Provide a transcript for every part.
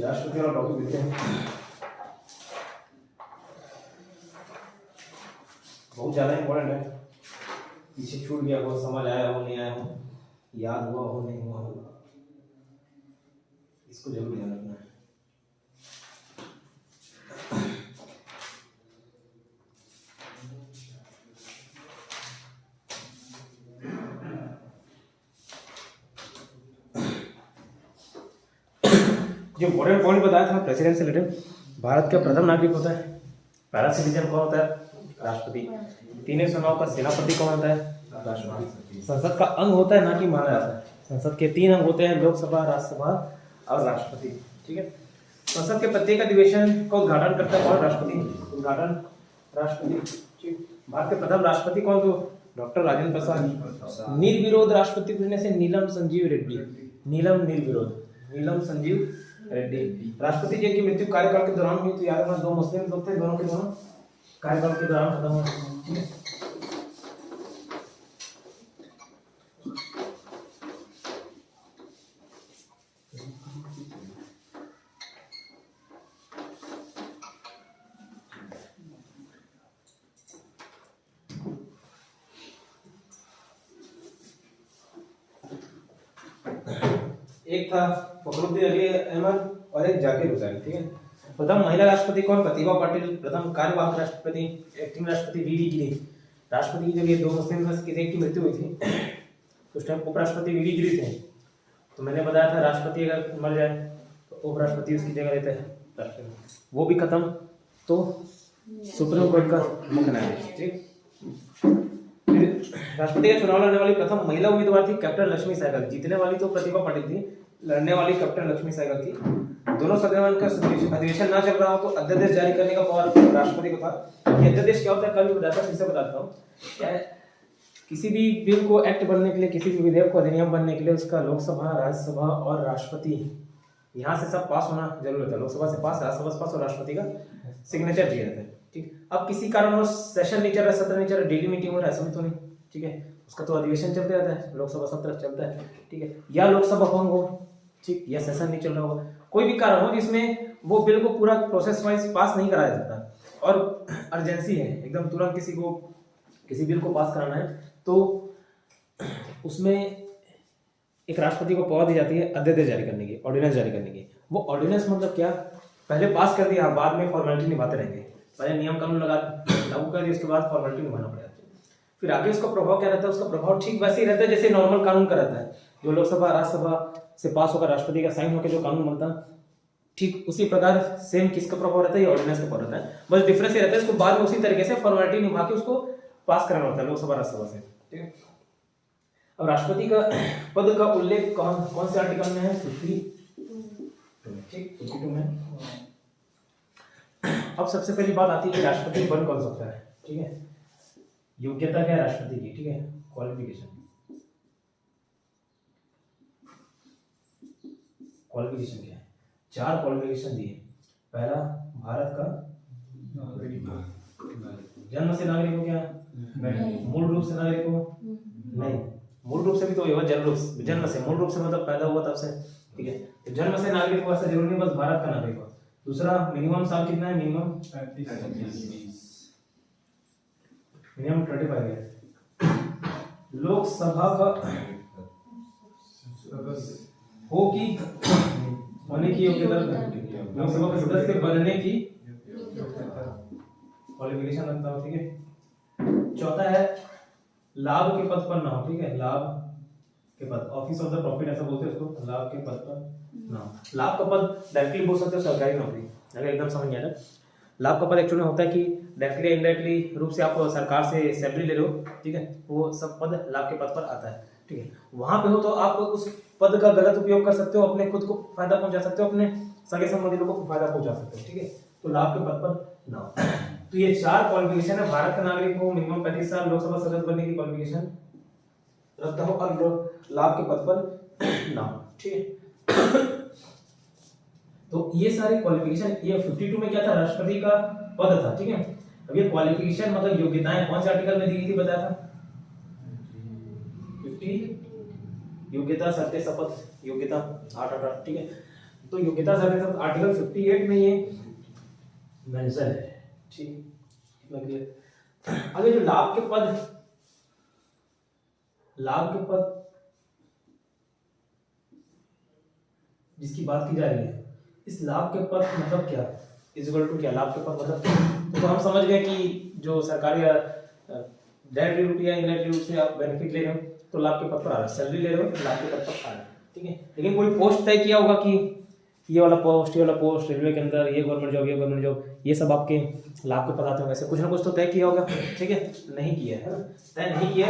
राष्ट्रपति वाला टॉपिक देते हैं। बहुत ज़्यादा इम्पोर्टेंट है, पीछे छूट गया हो, समझ आया हो नहीं आया हो, याद हुआ हो नहीं हुआ हो, इसको जरूर ध्यान रखना है। जो इम्पोर्टेंट पॉइंट बताया था प्रेसिडेंट से रिलेटेड, भारत का प्रथम नागरिक होता है, पहला सिटीजन कौन होता है? राष्ट्रपति। 3 चुनाव का सेनापति कौन होता है? राष्ट्रपति। संसद का अंग होता है, ना कि माना जाता है। संसद के 3 अंग होते हैं, लोकसभा, राज्यसभा और राष्ट्रपति। ठीक है। संसद के प्रत्येक अधिवेशन का उद्घाटन करता है कौन? राष्ट्रपति। उद्घाटन राष्ट्रपति। भारत के प्रथम राष्ट्रपति कौन? तो डॉक्टर राजेंद्र प्रसाद। निर्विरोध राष्ट्रपति कहने से नीलम संजीव रेड्डी। नीलम निर्विरोध, नीलम संजीव रेड्डी। राष्ट्रपति जी की मृत्यु कार्यकाल के दौरान हुई, तो याद रखना 2 मुस्लिम लोग थे, दोनों के दोनों कार्यकाल के दौरान खत्म हुए। एक था फखरुद्दीन अली अहमद और एक जाकिर हुसैन। ठीक है। प्रथम महिला राष्ट्रपति कौन? प्रतिभा पाटिल। प्रथम कार्यवाहक राष्ट्रपति एक्टिंग राष्ट्रपति वीडी गिरी। राष्ट्रपति की जब ये 2 मुस्लिम में से किसी एक की मृत्यु हुई थी तो उस टाइम उपराष्ट्रपति वीडी गिरी थे। तो मैंने बताया था राष्ट्रपति अगर मर जाए तो उपराष्ट्रपति उसकी जगह लेते हैं, वो भी खत्म तो सुप्रीम कोर्ट का मुख्य न्यायाधीश। ठीक। राष्ट्रपति का चुनाव लड़ने वाली प्रथम महिला उम्मीदवार थी कैप्टन लक्ष्मी सहगल। जीतने वाली तो प्रतिभा पाटिल थी, लड़ने वाली कैप्टन लक्ष्मी सहगल थी। दोनों सदन का अधिवेशन ना चल रहा हो तो अध्यादेश जारी करने का पावर राष्ट्रपति को था। ये अध्यादेश क्या होता है कल भी बताता हूँ, फिर से बताता हूँ। क्या है, किसी भी बिल को एक्ट बनने के लिए, किसी भी विधेयक को अधिनियम बनने के लिए उसका लोकसभा, राज्यसभा और राष्ट्रपति यहाँ से सब पास होना जरूरी होता है। लोकसभा से पास, राज्यसभा से पास और राष्ट्रपति का सिग्नेचर चाहिए रहता है। ठीक। अब किसी कारणवश सेशन नहीं चल रहा, सत्र नहीं चल रहा, डेली मीटिंग हो रहा है, ऐसा भी तो नहीं। ठीक है। उसका तो अधिवेशन चलते रहता है, लोकसभा सत्र चलता है। ठीक है। या लोकसभा भंग हो, ठीक, या सेशन नहीं चल रहा होगा, कोई भी कारण हो जिसमें वो बिल को पूरा प्रोसेस वाइज पास नहीं कराया जाता और अर्जेंसी है, एकदम तुरंत किसी को किसी बिल को पास कराना है, तो उसमें एक राष्ट्रपति को पावर दी जाती है अध्यादेश जारी करने की, ऑर्डिनेंस जारी करने की। वो ऑर्डिनेंस मतलब क्या? पहले पास कर दिया, बाद में फॉर्मेलिटी निभाते रहेंगे। पहले नियम कानून लागू कर दिया, उसके बाद फॉर्मेलिटी निभाना पड़ेगा। फिर आगे उसका प्रभाव क्या रहता है? उसका प्रभाव ठीक वैसे ही रहता है जैसे नॉर्मल कानून का रहता है। जो लोकसभा, राज्यसभा से पास होकर राष्ट्रपति का साइन होकर जो कानून बनता है, ठीक उसी प्रकार सेम किसका प्रभाव रहता है? ये ऑर्डिनेंस का प्रभाव रहता है। बस डिफरेंस ये रहता है, इसको बाद में उसी तरीके से फॉर्मेलिटी निभा के उसको पास कराना होता है लोकसभा, राज्यसभा से। ठीक है। अब राष्ट्रपति का पद का उल्लेख कौन से आर्टिकल में है? 52। ठीक, 52 में। अब सबसे पहली बात आती है कि राष्ट्रपति बन कौन सकता है। ठीक है। योग्यता क्या है राष्ट्रपति की? ठीक है, क्वालिफिकेशन। क्वालिफिकेशन क्या है? 4 क्वालिफिकेशन दिए। पहला, भारत का जन्म से नागरिक हो क्या? मूल रूप से नागरिक हो? नहीं, मूल रूप से भी तो होगा, जन्म से। मूल रूप से मतलब पैदा हुआ तब से। ठीक है। तो जन्म से नागरिक हो ऐसा जरूरी नहीं, बस भारत का नागरिक हो। दूसरा, मिनिमम साल कितना है? मिनिमम 35 है। लोकसभा का होने की योग्यता, लोकसभा के सदस्य बनने की क्वालिफिकेशन रखता हो। ठीक है। चौथा है, लाभ के पद पर ना हो। ठीक है। लाभ के पद, ऑफिस ऑफ द प्रॉफिट ऐसा बोलते हैं उसको, लाभ के पद पर ना हो। लाभ का पद डायरेक्टली बोल सकते हो सरकारी नौकरी, अगर एकदम समझ नहीं आ रहा। लाभ का पद एक्चुअली होता है कि डायरेक्टली इनडायरेक्टली रूप से आप सरकार से सैलरी ले रहे हो। ठीक है। वो सब पद लाभ के पद पर आता है। ठीक है। वहां पे हो तो आप उस पद का गलत उपयोग कर सकते हो, अपने खुद को फायदा पहुंचा सकते हो, अपने सगे संबंधी लोगों को फायदा पहुंचा सकते हो। ठीक है। तो लाभ के पद पर ना हो। तो ये 4 क्वालिफिकेशन है। भारत का नागरिक हो, मिनिमम 35 साल, लोकसभा सदस्य बनने की क्वालिफिकेशन रखता हो और लाभ के पद पर ना हो। ठीक है। तो ये सारी क्वालिफिकेशन, ये 52 में क्या था? राष्ट्रपति का पद था। ठीक है। अब ये क्वालिफिकेशन मतलब योग्यताएं कौन से आर्टिकल में दी गई थी बताया था? 50 योग्यता, सत्य, शपथ, योग्यता 8। ठीक है। तो योग्यता सर्वे आर्टिकल 58 में ये मेंशन है। ठीक, इतना क्लियर। आगे जो लाभ के पद जिसकी बात की जा रही है, इस लाभ के पद मतलब क्या, इज इक्वल टू क्या, लाभ के पद मतलब क्या? तो हम समझ गए कि जो सरकारी डायरेक्टली रूप या इनडायरेक्टली रूप से आप बेनिफिट ले रहे हो तो लाभ के पद पर आ रहा है, सैलरी ले रहे हो तो लाभ के पद पर आ रहा है। ठीक है, लेकिन कोई पोस्ट तय किया होगा कि ये वाला पोस्ट रेलवे के अंदर, ये गवर्नमेंट जॉब, ये सब आपके लाभ के पद आते होंगे, ऐसे कुछ ना कुछ तो तय किया होगा। ठीक है, नहीं किया है ना, तय नहीं किया।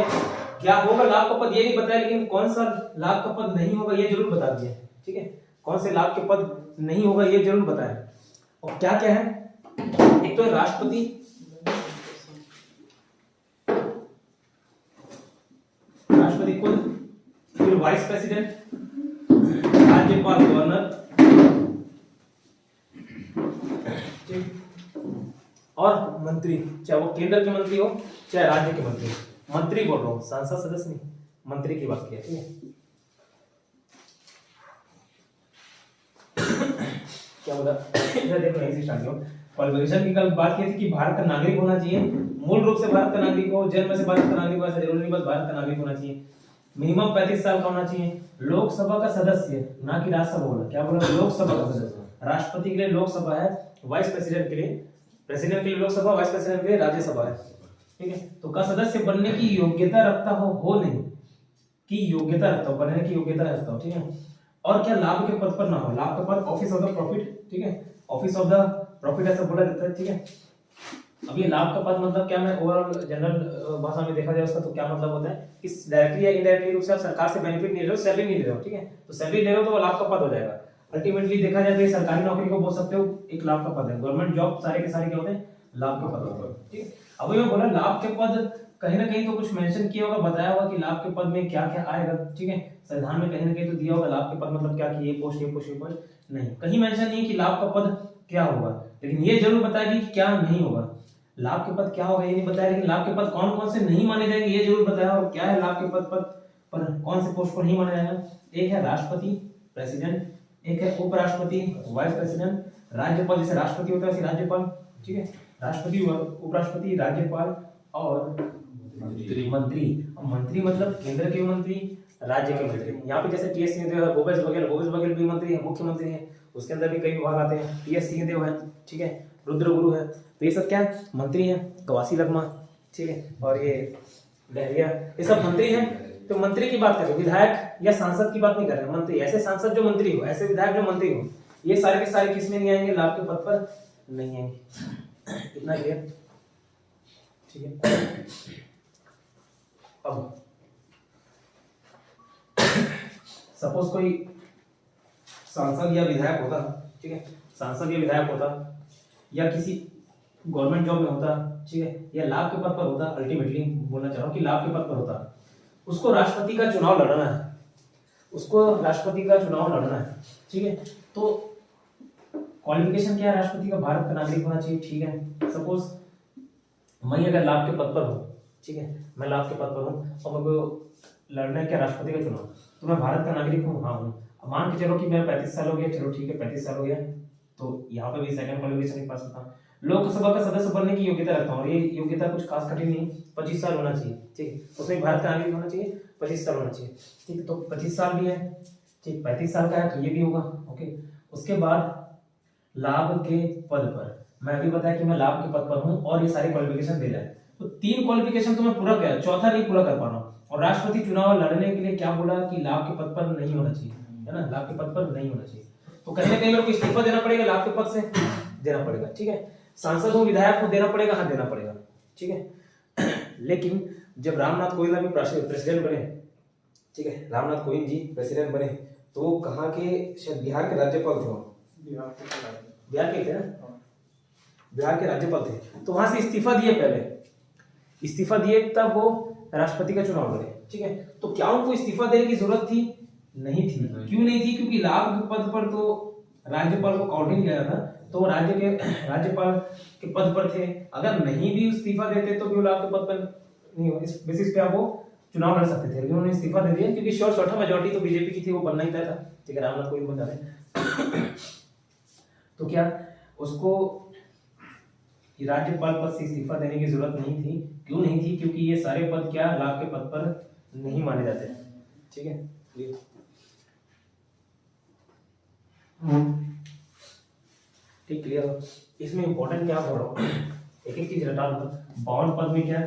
क्या होगा लाभ का पद ये नहीं बताया, लेकिन कौन सा लाभ का पद नहीं होगा ये जरूर बता दिया। ठीक है, कौन से लाभ के पद नहीं होगा ये जरूर बताया। और क्या क्या है, एक तो राष्ट्रपति, खुद, फिर वाइस प्रेसिडेंट, राज्यपाल, गवर्नर और मंत्री, चाहे वो केंद्र के मंत्री हो चाहे राज्य के मंत्री। मंत्री बोल रहा हूं, संसद सदस्य नहीं, मंत्री की बात किया। ठीक है, क्या बोला, इधर देखो यहीं से स्टार्ट करो। क्वालिफिकेशन की कल बात की थी कि भारत का नागरिक होना चाहिए, मूल रूप से भारत का नागरिक हो, जन्म से भारत का नागरिक हो ऐसा जरूरी नहीं, बस भारत का नागरिक होना चाहिए, मिनिमम 35 साल का होना चाहिए, लोकसभा का सदस्य, ना कि राज्यसभा बोला, क्या बोला, लोकसभा का सदस्य। राष्ट्रपति के लिए लोकसभा है, वाइस प्रेसिडेंट के लिए लोकसभा, वाइस प्रेसिडेंट के लिए राज्यसभा है। ठीक है, तो का सदस्य बनने की योग्यता रखता हो नहीं, की योग्यता रखता हो, बनने की योग्यता रखता हो। ठीक है, और क्या लाभ के पद पर ना हो, लाभ के पद ऑफिस ऑफ द प्रॉफिट। ठीक है, ऑफिस ऑफ द प्रॉफिट ऐसा बोला जाता है। ठीक है, अब ये लाभ का पद मतलब क्या, मैं ओवरऑल जनरल भाषा में देखा जाए उसका तो क्या मतलब होता है कि डायरेक्टली या इनडायरेक्टली रूप से आप सरकार से बेनिफिट नहीं ले रहे हो, सैलरी नहीं ले रहे हो। ठीक है, तो सैलरी ले रहे हो तो वो लाभ का पद हो जाएगा। अल्टीमेटली देखा जाए तो ये सरकारी नौकरी को बोल सकते हो एक लाभ का पद है, गवर्नमेंट जॉब सारे के सारे क्या होते हैं, लाभ के पद होते हैं। ठीक है, अब मैं बोला लाभ के पद कहीं ना कहीं तो कुछ मेंशन किया होगा, बताया होगा कि लाभ के पद में क्या क्या आएगा। ठीक है, संविधान में कहीं ना कहीं तो दिया होगा लाभ के पद मतलब क्या, कि ये पोस्ट नहीं, कहीं मेंशन नहीं है कि लाभ का पद क्या होगा, लेकिन ये जरूर बताया कि क्या नहीं होगा। लाभ के पद क्या होगा ये नहीं बताया, लेकिन लाभ के पद कौन कौन से नहीं माने जाएंगे ये जरूर बताया। और क्या है लाभ के पद पर कौन से पोस्ट को नहीं माना जाएगा, एक है राष्ट्रपति, प्रेसिडेंट, एक है उपराष्ट्रपति, वाइस प्रेसिडेंट, राज्यपाल, जैसे राष्ट्रपति होता है वैसे राज्यपाल। ठीक है, राष्ट्रपति, उपराष्ट्रपति, राज्यपाल और मंत्री। मंत्री मतलब केंद्र के मंत्री, राज्य के मंत्री। यहाँ पे जैसे टीएस सिंहदेव है, भूपेश बघेल भी मंत्री है, मुख्यमंत्री है, उसके अंदर भी कई विभाग आते हैं। टीएस सिंहदेव है, ठीक है, रुद्र गुरु है, तो ये सब क्या है, मंत्री है। कवासी लखमा, ठीक है, और ये डहरिया, ये सब मंत्री हैं। तो मंत्री की बात करें, विधायक या सांसद की बात नहीं कर रहे, मंत्री। ऐसे सांसद जो मंत्री हो, ऐसे विधायक जो मंत्री हो, ये सारे के सारे किसमें नहीं आएंगे, लाभ के पद पर नहीं आएंगे। इतना क्लियर? ठीक है, अब सपोज कोई सांसद या विधायक होता, ठीक है, सांसद या विधायक होता या किसी गवर्नमेंट जॉब में होता, ठीक है, या लाभ के पद पर होता, अल्टीमेटली बोलना चाह रहा हूं कि लाभ के पद पर होता, उसको राष्ट्रपति का चुनाव लड़ना है, ठीक है। तो क्वालिफिकेशन क्या है राष्ट्रपति का, भारत का नागरिक होना चाहिए, ठीक है। सपोज मैं अगर लाभ के पद पर हूँ, ठीक है, मैं लाभ के पद पर हूँ और मेरे को लड़ना है क्या, राष्ट्रपति का चुनाव, तो मैं भारत का नागरिक हूँ, हाँ हूँ। मान के चलो कि मेरा 35 साल हो गया, चलो ठीक है 35 साल हो गया, तो यहाँ पे भी सेकंड क्वालिफिकेशन के पास होता हूँ। लोकसभा का सदस्य बनने की योग्यता रखता हूँ, और ये योग्यता कुछ खास कठिन नहीं, 25 साल होना चाहिए, ठीक है, उसमें भारत का नागरिक होना चाहिए, 25 साल होना चाहिए, ठीक है। तो 25 साल भी है, ठीक, 35 साल का है तो ये भी होगा, ओके। उसके बाद लाभ के पद पर, मैं अभी बताया कि मैं लाभ के पद पर हूँ और ये सारी क्वालिफिकेशन दे जाए, तो 3 क्वालिफिकेशन तो मैं पूरा किया, चौथा नहीं पूरा कर पा रहा हूँ। और राष्ट्रपति चुनाव लड़ने के लिए क्या बोला कि लाभ के पद पर नहीं होना चाहिए, है ना, लाभ के पद पर नहीं होना चाहिए। तो कहीं ना कहीं मेरे को इस्तीफा देना पड़ेगा, लाभ के पद से देना पड़ेगा, ठीक है। सांसद हो, विधायक को देना पड़ेगा, हाँ देना पड़ेगा, ठीक है। लेकिन जब रामनाथ कोविंद अभी प्रेसिडेंट बने, ठीक है, रामनाथ कोविंद जी प्रेसिडेंट बने, तो वो कहाँ के, शायद बिहार के राज्यपाल थे, बिहार के थे ना, बिहार के राज्यपाल थे। तो वहां से इस्तीफा दिए, पहले इस्तीफा दिए, तब वो राष्ट्रपति का चुनाव लड़े, ठीक है। तो क्या उनको इस्तीफा देने की जरूरत थी? नहीं थी। क्यों नहीं थी? क्योंकि लाभ के पद पर तो राज्यपाल को काउंटिंग किया था, तो वो राज्य के राज्यपाल के पद पर थे। अगर नहीं भी इस्तीफा देते तो भी लाभ के पद पर नहीं हो, इस बेसिस पे आप वो चुनाव लड़ सकते थे, लेकिन उन्होंने इस्तीफा दे दिया क्योंकि श्योर मेजॉरिटी तो बीजेपी की थी, वो बनना ही तय था, ठीक है, रामनाथ कोविंद बन जाते। तो क्या उसको राज्यपाल पद से इस्तीफा देने की जरूरत नहीं थी। क्यों नहीं थी? क्योंकि ये सारे पद क्या लाभ के पद पर नहीं माने जाते। ठीक है, ठीक क्लियर। इसमें इंपॉर्टेंट क्या बोल रहा हूँ, एक एक चीज रटा लो। 52 पद में क्या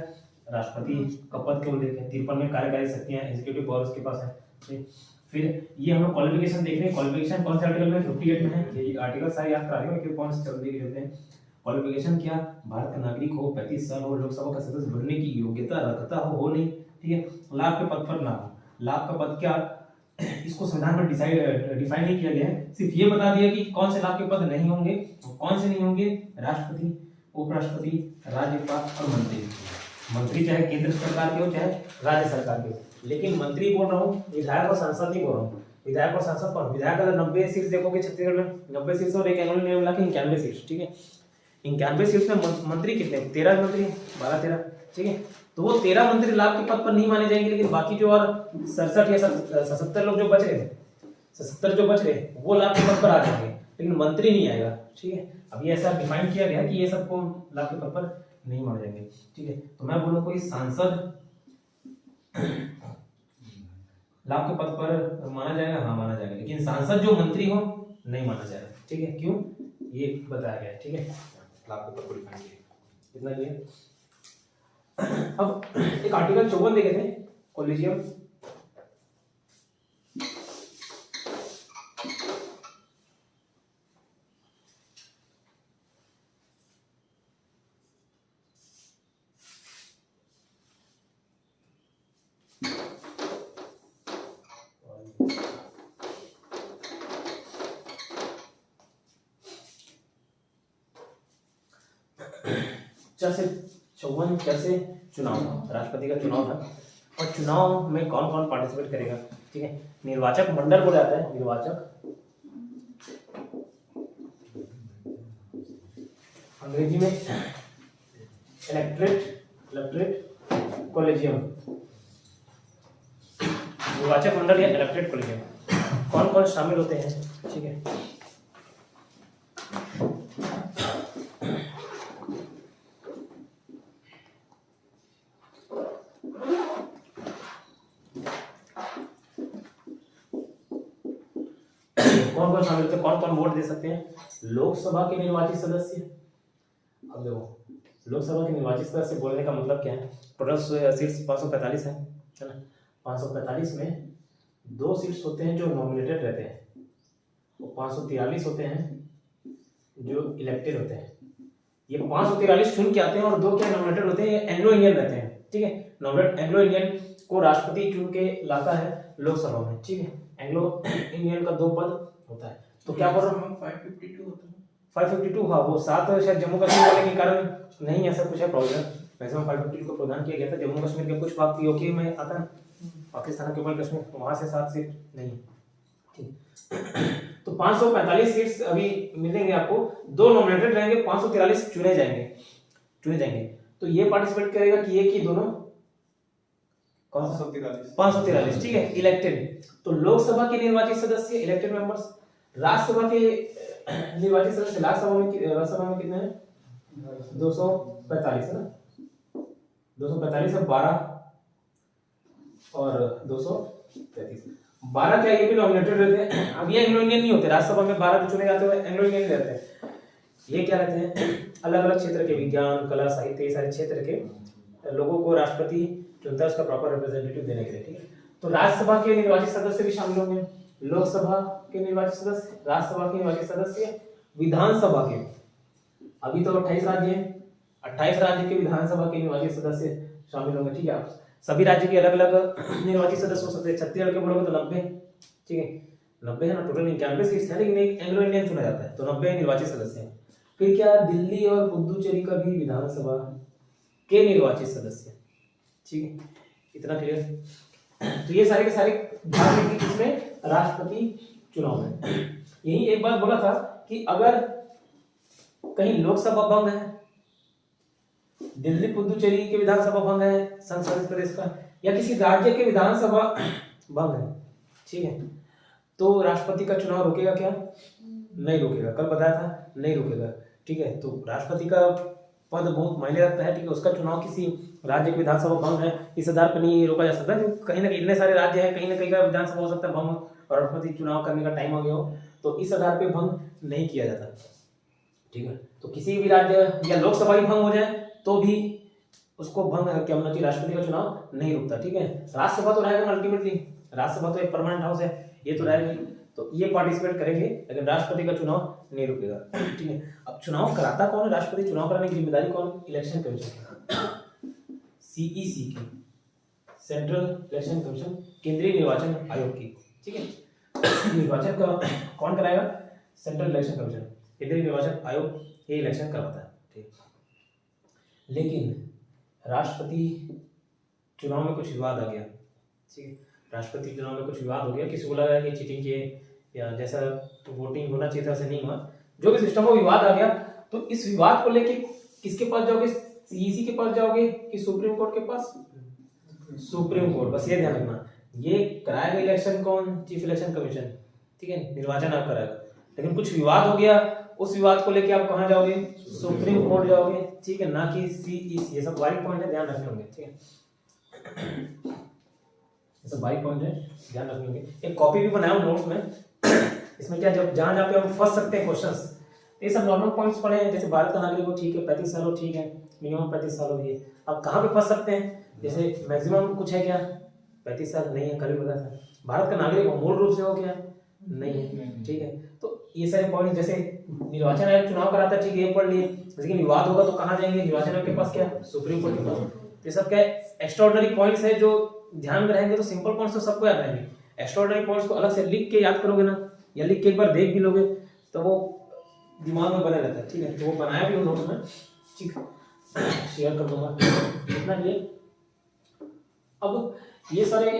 राष्ट्रपति का पद के उल्लेख है, 53 में कार्यकारी शक्तियां एग्जीक्यूटिव पावर उसके पास है। ठीक? फिर ये हम लोग क्वालिफिकेशन देख रहे हैं, क्वालिफिकेशन कौन से आर्टिकल में, 58 में है। ये आर्टिकल सारे याद करा रहे हो कि कौन से चल देख लेते हैं। क्वालिफिकेशन क्या, भारत का नागरिक हो, 35 साल हो, लोकसभा का सदस्य बनने की योग्यता रखता हो नहीं। ठीक है, लाभ के पद पर ना हो। लाभ का पद क्या, इसको संविधान में डिफाइन नहीं किया गया है, सिर्फ ये बता दिया कि कौन से लाभ के पद नहीं होंगे। कौन से नहीं होंगे, राष्ट्रपति, उपराष्ट्रपति, राज्यपाल और मंत्री। मंत्री चाहे केंद्र सरकार के हो चाहे राज्य सरकार के हो, लेकिन मंत्री बोल रहा हूँ, विधायक और सांसद नहीं बोल रहा हूँ। विधायक और सांसद कौन, विधायक अगर 90 सीट देखोगे छत्तीसगढ़ में 90 सीट और एक एनुअल इलेक्शन मिला के 91 सीट। ठीक है, 91 सीट में मंत्री कितने, 13 मंत्री, 12-13। ठीक है, तो वो 13 मंत्री लाभ के पद पर नहीं माने जाएंगे, लेकिन बाकी जो और 67 या 77 लोग जो बच रहे, 77 जो बच रहे वो लाभ के पद पर आ जाएंगे, लेकिन मंत्री नहीं आएगा। ठीक है, अब ये ऐसा डिफाइन किया गया कि ये सबको लाभ के पद पर नहीं माने जाएंगे। ठीक है, तो मैं बोलूँ कोई सांसद लाभ के पद पर माना जाएगा, हाँ माना जाएगा, लेकिन सांसद जो मंत्री हो नहीं माना जाएगा। ठीक है, क्यों, ये बताया गया है। ठीक है, लाभ के पद को डिफाइन किया, इतना क्लियर। अब एक आर्टिकल 54 देखे थे, कॉलेजियम। से 54 कैसे चुनाव, राष्ट्रपति का चुनाव था, और चुनाव में कौन कौन पार्टिसिपेट करेगा। ठीक है, निर्वाचक मंडल बोला जाता है, निर्वाचक, अंग्रेजी में इलेक्टरेट कॉलेजियम, निर्वाचक मंडल या इलेक्टरेट कॉलेजियम। कौन कौन शामिल होते हैं। ठीक है, कौन कौन शामिल होते हैं, कौन कौन वोट दे सकते हैं। लोकसभा के निर्वाचित सदस्य, अब देखो लोकसभा के निर्वाचित सदस्य बोलने का मतलब क्या है, टोटल सीट्स 545 है ना। 545 में 2 सीट्स होते हैं जो नॉमिनेटेड रहते हैं, और 543 होते हैं जो इलेक्टेड होते हैं। ये 543 चुन के आते हैं और 2 क्या नॉमिनेटेड होते हैं, एंग्लो इंडियन रहते हैं। ठीक है, नॉमिनेटेड एंग्लो इंडियन को राष्ट्रपति चुन के लाता है लोकसभा में। ठीक है, एंग्लो इंडियन का 2 पद होता है। तो क्या बोल रहा हूँ, 552 होता है, 552। हाँ, वो 7 शायद जम्मू कश्मीर वाले के कारण नहीं, ऐसा कुछ है प्रॉब्लम। वैसे 552 को प्रदान किया गया था, जम्मू कश्मीर के कुछ भाग पीओके में आता है, पाकिस्तान के ऊपर कश्मीर, वहां से 7 सीट नहीं। ठीक, तो 545 सीट्स अभी मिलेंगे आपको, 2 नॉमिनेटेड रहेंगे, 543 चुने जाएंगे। तो ये पार्टिसिपेट करेगा कि एक ही दोनों, 543। ठीक है, इलेक्टेड। तो लोकसभा के निर्वाचित सदस्य इलेक्टेड मेंबर्स, राज्यसभा के निर्वाचित सदस्य, राज्यसभा में कितने हैं, 245 है ना, 245 है, 12 और 233, 12 क्या ये भी नॉमिनेटेड रहते हैं। अब ये एंग्लो इंडियन नहीं होते, राज्यसभा में 12 जो चुने जाते हैं एंग्लो इंडियन रहते हैं। ये क्या रहते हैं, अलग अलग क्षेत्र के, विज्ञान, कला, साहित्य, ये सारे क्षेत्र के लोगों को राष्ट्रपति चुनता है उसका प्रॉपर रिप्रेजेंटेटिव देने के लिए। ठीक है, तो राज्यसभा के निर्वाचित सदस्य भी शामिल होंगे, लोकसभा के निर्वाचित सदस्य, राज्यसभा के निर्वाचित सदस्य, विधानसभा के, अभी तो 28 राज्य हैं, 28 राज्य के विधानसभा के निर्वाचित सदस्य शामिल होंगे। ठीक है, सभी राज्य के अलग अलग निर्वाचित सदस्य हो सकते हैं। छत्तीसगढ़ के बोलोगे तो 90। ठीक है, 90 है ना, टोटल 91 सीट्स है, लेकिन एक एंग्लो इंडियन चुना जाता है, तो 90 निर्वाचित सदस्य हैं। फिर क्या, दिल्ली और पुदुचेरी का भी विधानसभा के निर्वाचित सदस्य। ठीक है, इतना क्लियर। तो ये सारे के सारे भाग लेंगे किसमें, राष्ट्रपति चुनाव में। यही एक बात बोला था कि अगर कहीं लोकसभा भंग है, दिल्ली पुदुचेरी के विधानसभा भंग है, संघ प्रदेश का, या किसी राज्य के विधानसभा भंग है, ठीक है, तो राष्ट्रपति का चुनाव रोकेगा क्या? नहीं रोकेगा। कल बताया था नहीं रोकेगा। ठीक है, तो राष्ट्रपति का पद बहुत मायने रखता है। ठीक है, उसका चुनाव किसी राज्य की विधानसभा भंग है इस आधार पर नहीं रोका जा सकता, क्योंकि कहीं ना कहीं इतने सारे राज्य हैं, कहीं ना कहीं का विधानसभा हो सकता है भंग और राष्ट्रपति चुनाव करने का टाइम आ गया हो, तो इस आधार पर भंग नहीं किया जाता। ठीक है, तो किसी भी राज्य या लोकसभा ही भंग हो जाए तो भी उसको भंग क्या होना चाहिए, राष्ट्रपति का चुनाव नहीं रुकता। ठीक है, राज्यसभा तो रहेगा अल्टीमेटली, राज्यसभा तो एक परमानेंट हाउस है, ये तो रहेगा, तो ये पार्टिसिपेट करेंगे, लेकिन राष्ट्रपति का चुनाव नहीं रुकेगा। ठीक है, अब चुनाव कराता कौन है? राष्ट्रपति चुनाव कराने की जिम्मेदारी कौन? इलेक्शन कमीशन, सीईसी की, सेंट्रल इलेक्शन कमीशन, केंद्रीय निर्वाचन आयोग की। ठीक है, निर्वाचन का कौन कराएगा? सेंट्रल इलेक्शन कमीशन, केंद्रीय निर्वाचन आयोग ये इलेक्शन करवाता है। ठीक, लेकिन राष्ट्रपति चुनाव में कुछ विवाद आ गया। ठीक है, राष्ट्रपति चुनाव में कुछ विवाद हो गया, किसी को लगा कि चीटिंग किए या जैसा वोटिंग होना चाहिए था वैसे नहीं हुआ, जो भी सिस्टम में विवाद आ गया, तो इस विवाद को लेके किसके पास जाओगे? सीईसी के पास जाओगे कि सुप्रीम कोर्ट के पास? Supreme court. बस ये ध्यान रखना, ये कराएगा इलेक्शन कौन? Chief election commission. ठीक है, निर्वाचन आप कराएगा, लेकिन कुछ विवाद हो गया, उस विवाद को लेके आप कहाँ जाओगे? सुप्रीम कोर्ट जाओगे। ठीक है, ना कि सीईसी। ये सब वाइट पॉइंट है, ध्यान रखने होंगे। ठीक है, ये सब वाइट पॉइंट है, ध्यान रखने होंगे। एक कॉपी भी बनाया हूं नोट्स में, इसमें क्या जब जहाँ जहाँ पे हम फंस सकते हैं क्वेश्चंस, ये सब नॉर्मल पॉइंट्स पढ़े हैं। जैसे भारत का नागरिक हो, ठीक है, 35 साल हो, ठीक है, मिनिमम 35 साल हो। ये अब कहाँ पे फंस सकते हैं? जैसे मैक्सिमम कुछ है क्या? 35 साल नहीं है, कल भी बताया था। भारत का नागरिक हो, मूल रूप से हो क्या? नहीं है। ठीक है, तो ये सारे पॉइंट, जैसे निर्वाचन आयोग चुनाव कराता है, ठीक है, ये पढ़ लिए, लेकिन विवाद होगा तो कहाँ जाएंगे? निर्वाचन आयोग के पास, क्या? सुप्रीम कोर्ट के पास। ये सब क्या एक्स्ट्राऑर्डिनरी पॉइंट्स है, जो ध्यान में रहेंगे तो सिंपल पॉइंट्स तो सबको याद रहेंगे। एक्स्ट्राऑर्डिनरी पॉइंट्स को अलग से लिख के याद करोगे ना, या लिख के एक बार देख भी लोगे तो वो दिमाग में बने रहता है। ठीक है, तो वो बनाया भी हूँ नोट्स में, ठीक है, शेयर कर दूंगा इतना लिए। अब ये सारे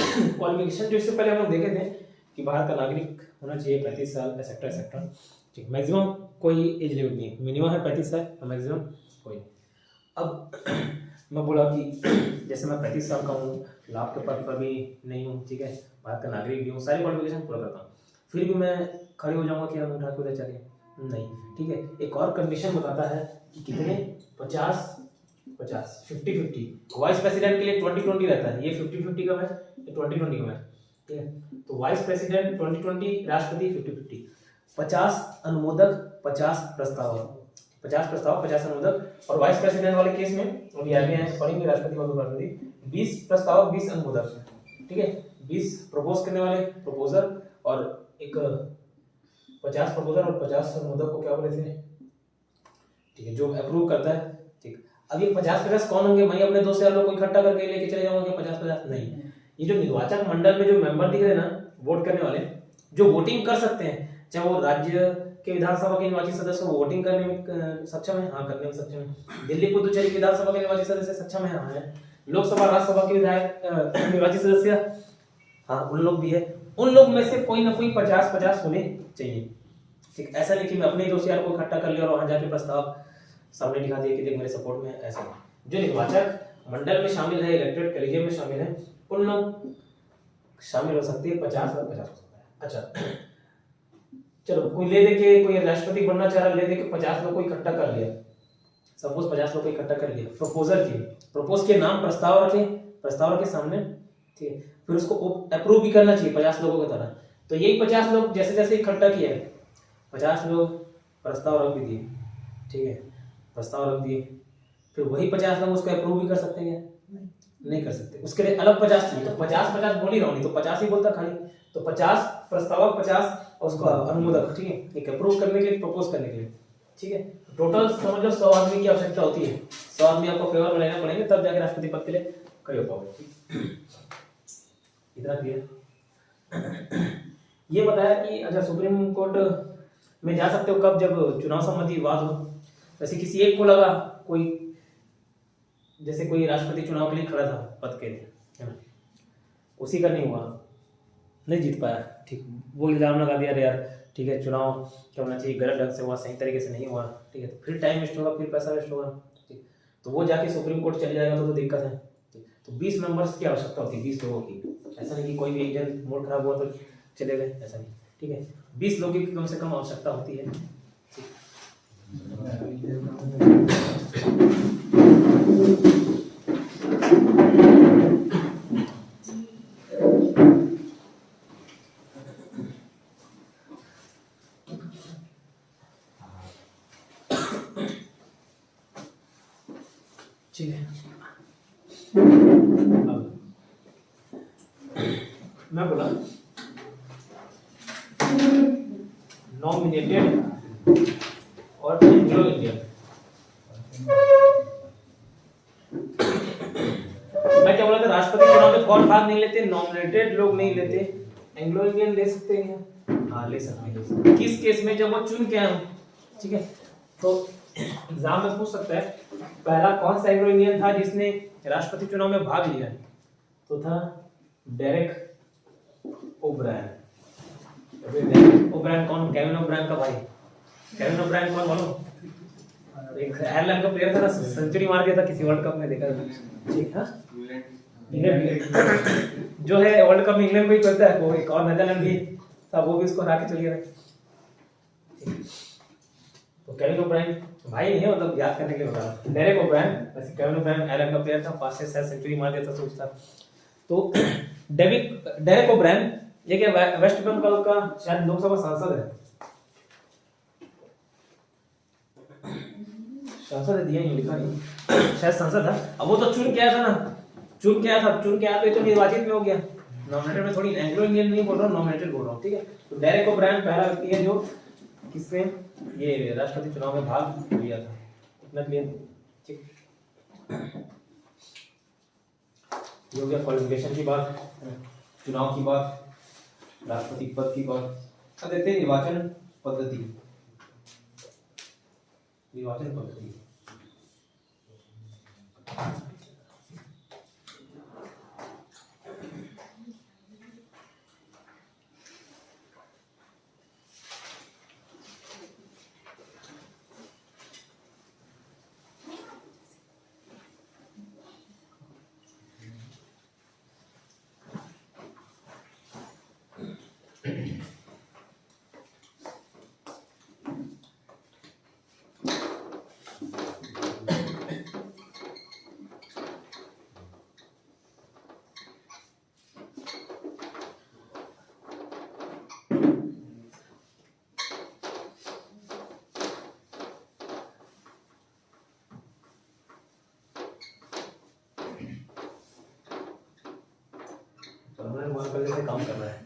क्वालिफिकेशन जो इससे पहले हम लोग देखे थे कि भारत का नागरिक होना चाहिए 35 साल एक्सेट्रा एक्सेट्रा। ठीक, मैक्सिमम कोई एज लिमिट नहीं है, मिनिमम है 35 साल और मैक्सिमम कोई। अब मैं बोला कि जैसे मैं 35 साल का हूँ, लाभ के पद पर भी नहीं हूँ, ठीक है, भारत का नागरिक भी हूँ, सारी क्वालिफिकेशन पूरा करता हूँ, फिर भी मैं खड़े हो जाऊंगा कि हम उठा के उधर चले? नहीं। ठीक है, एक और कंडीशन बताता है कि कितने 50-50 वाइस प्रेसिडेंट के लिए 20-20 रहता है, ये 50-50 का मैच, ये 20-20 का मैच। ठीक है, तो वाइस प्रेसिडेंट 20-20, राष्ट्रपति 50-50, 50 अनुमोदक 50 प्रस्ताव, 50 प्रस्ताव 50 अनुमोदक। और वाइस प्रेसिडेंट वाले केस में अभी आगे हैं पढ़ेंगे, राष्ट्रपति और राष्ट्रपति 20 प्रस्ताव 20 अनुमोदक। ठीक है, 20 प्रपोज करने वाले प्रपोजर और एक 50 प्रपोजर और 50 अनुमोदक को क्या बोलते हैं? ठीक है, जो अप्रूव करता है। ठीक, अब ये 50-50 कौन होंगे? मैं अपने 2 से लोगों को इकट्ठा करके लेके चले जाऊंगा क्या 50-50? नहीं, ये जो निर्वाचन मंडल में जो मेंबर दिख रहे हैं ना, वोट करने वाले, जो वोटिंग कर सकते हैं, चाहे वो राज्य के विधानसभा के निर्वाचित सदस्य वोटिंग करने में सक्षम है, हाँ करने में सक्षम है। दिल्ली पुदुचेरी की विधानसभा के निर्वाचित सदस्य सक्षम है, हाँ है। लोकसभा राज्यसभा के विधायक निर्वाचित सदस्य, हाँ उन लोग भी है। उन लोग में से कोई ना कोई 50-50 होने चाहिए। ठीक, ऐसा नहीं कि मैं अपने 2 से को इकट्ठा कर लिया और वहां जाके प्रस्ताव सामने दिखा दिया कि देख मेरे सपोर्ट में, ऐसा नहीं। जो निर्वाचक मंडल में शामिल है, इलेक्टेड कॉलेजियम में शामिल है, उन लोग शामिल हो सकते हैं, 50 और 50 हो सकता है। अच्छा, चलो कोई ले दे के, कोई राष्ट्रपति बनना चाह रहा, ले दे के 50 लोग को इकट्ठा कर लिया, सपोज 50 लोग को इकट्ठा कर लिया, प्रपोजर किए, प्रपोज के नाम प्रस्ताव रखे, प्रस्ताव रखे सामने, ठीक है, फिर उसको अप्रूव भी करना चाहिए 50 लोगों की तरह। तो यही 50 लोग जैसे जैसे इकट्ठा किए, 50 लोग प्रस्ताव रख भी दिए, ठीक है, प्रस्ताव रख दिए, फिर वही 50 लोग उसको अप्रूव भी कर सकते हैं? नहीं कर सकते, उसके लिए अलग 50 चाहिए। तो 50-50 बोल ही रहा हूँ, नहीं तो 50 ही बोलता खाली। तो 50 प्रस्तावक, 50 और उसका अनुमोदक, ठीक है, एक अप्रूव करने के लिए, प्रपोज करने के लिए। ठीक है, टोटल समझ लो 100 आदमी की आवश्यकता होती है, 100 आदमी आपको फेवर में लेना पड़ेंगे, तब जाके राष्ट्रपति पद के लिए खड़े हो पाओगे। इतना क्लियर? ये बताया कि अच्छा सुप्रीम कोर्ट में जा सकते हो कब? जब चुनाव संबंधी विवाद हो। वैसे किसी एक को लगा, कोई जैसे कोई राष्ट्रपति चुनाव के लिए खड़ा था पद के लिए, है ना, उसी का नहीं हुआ, नहीं जीत पाया, ठीक, वो इल्जाम लगा दिया, अरे यार ठीक है चुनाव क्या होना चाहिए, गलत ढंग से हुआ, सही तरीके से नहीं हुआ, ठीक है, तो फिर टाइम वेस्ट होगा, फिर पैसा वेस्ट होगा, ठीक, तो वो जाके सुप्रीम कोर्ट चले जाएगा तो दिक्कत है। तो 20 मेंबर्स की आवश्यकता होती है, 20 लोगों की। ऐसा नहीं कि कोई भी एक जन मूड खराब हुआ तो चले गए, ऐसा नहीं, ठीक है। 20 लोगों की कम से कम आवश्यकता होती है। ठीक है, अब मैं बोला नॉमिनेटेड और एंग्लो इंडियन। मैं क्या बोला था, राष्ट्रपति चुनाव में कौन भाग नहीं लेते? नॉमिनेटेड लोग नहीं लेते। एंग्लो इंडियन ले सकते हैं, हाँ ले सकते हैं। किस केस में? जब वो चुन के आए, ठीक है। तो एग्जाम में पूछ सकता है पहला कौन सा एंग्लो इंडियन था जिसने राष्ट्रपति चुनाव में भाग लिया? तो था डेरेक ओब्रायन। डेरेक ओब्रायन कौन? केविन ओब्रायन का भाई। केविन ओब्रायन कौन बोलो? एक आयरलैंड का प्लेयर था ना, सेंचुरी मार दिया था किसी वर्ल्ड कप में, देखा था, ठीक है। इंग्लैंड जो है वर्ल्ड कप में इंग्लैंड को ही करता है, वो एक और नेदरलैंड भी था, वो भी उसको हरा के चले गए। तो केविन ओब्रायन भाई नहीं है, मतलब याद करने के लिए बता रहा हूं। डेरेक ओब्रायन, वैसे केविन ओब्रायन आयरलैंड का प्लेयर था, 5 से 7 सेंचुरी मार दिया था सोचता। तो डेरेक ओब्रायन ये क्या वेस्ट बंगाल का शायद लोकसभा सांसद है, सांसद है, दिया नहीं, लिखा नहीं, शायद सांसद था। अब वो तो चुन के आया था ना, चुन के आया तो निर्वाचित में हो गया। नॉमिनेटेड में थोड़ी, एंग्लो इंडियन नहीं बोल रहा हूँ, नॉमिनेटेड बोल रहा हूँ, ठीक है। तो डेरेक ओब्रायन पहला व्यक्ति है जो किसने ये राष्ट्रपति चुनाव में भाग लिया था, इतना क्लियर, ठीक। ये हो गया क्वालिफिकेशन की बात, चुनाव की बात, राष्ट्रपति पद की बात। अब देखते हैं निर्वाचन पद्धति। निर्वाचन पद्धति से काम कर रहा है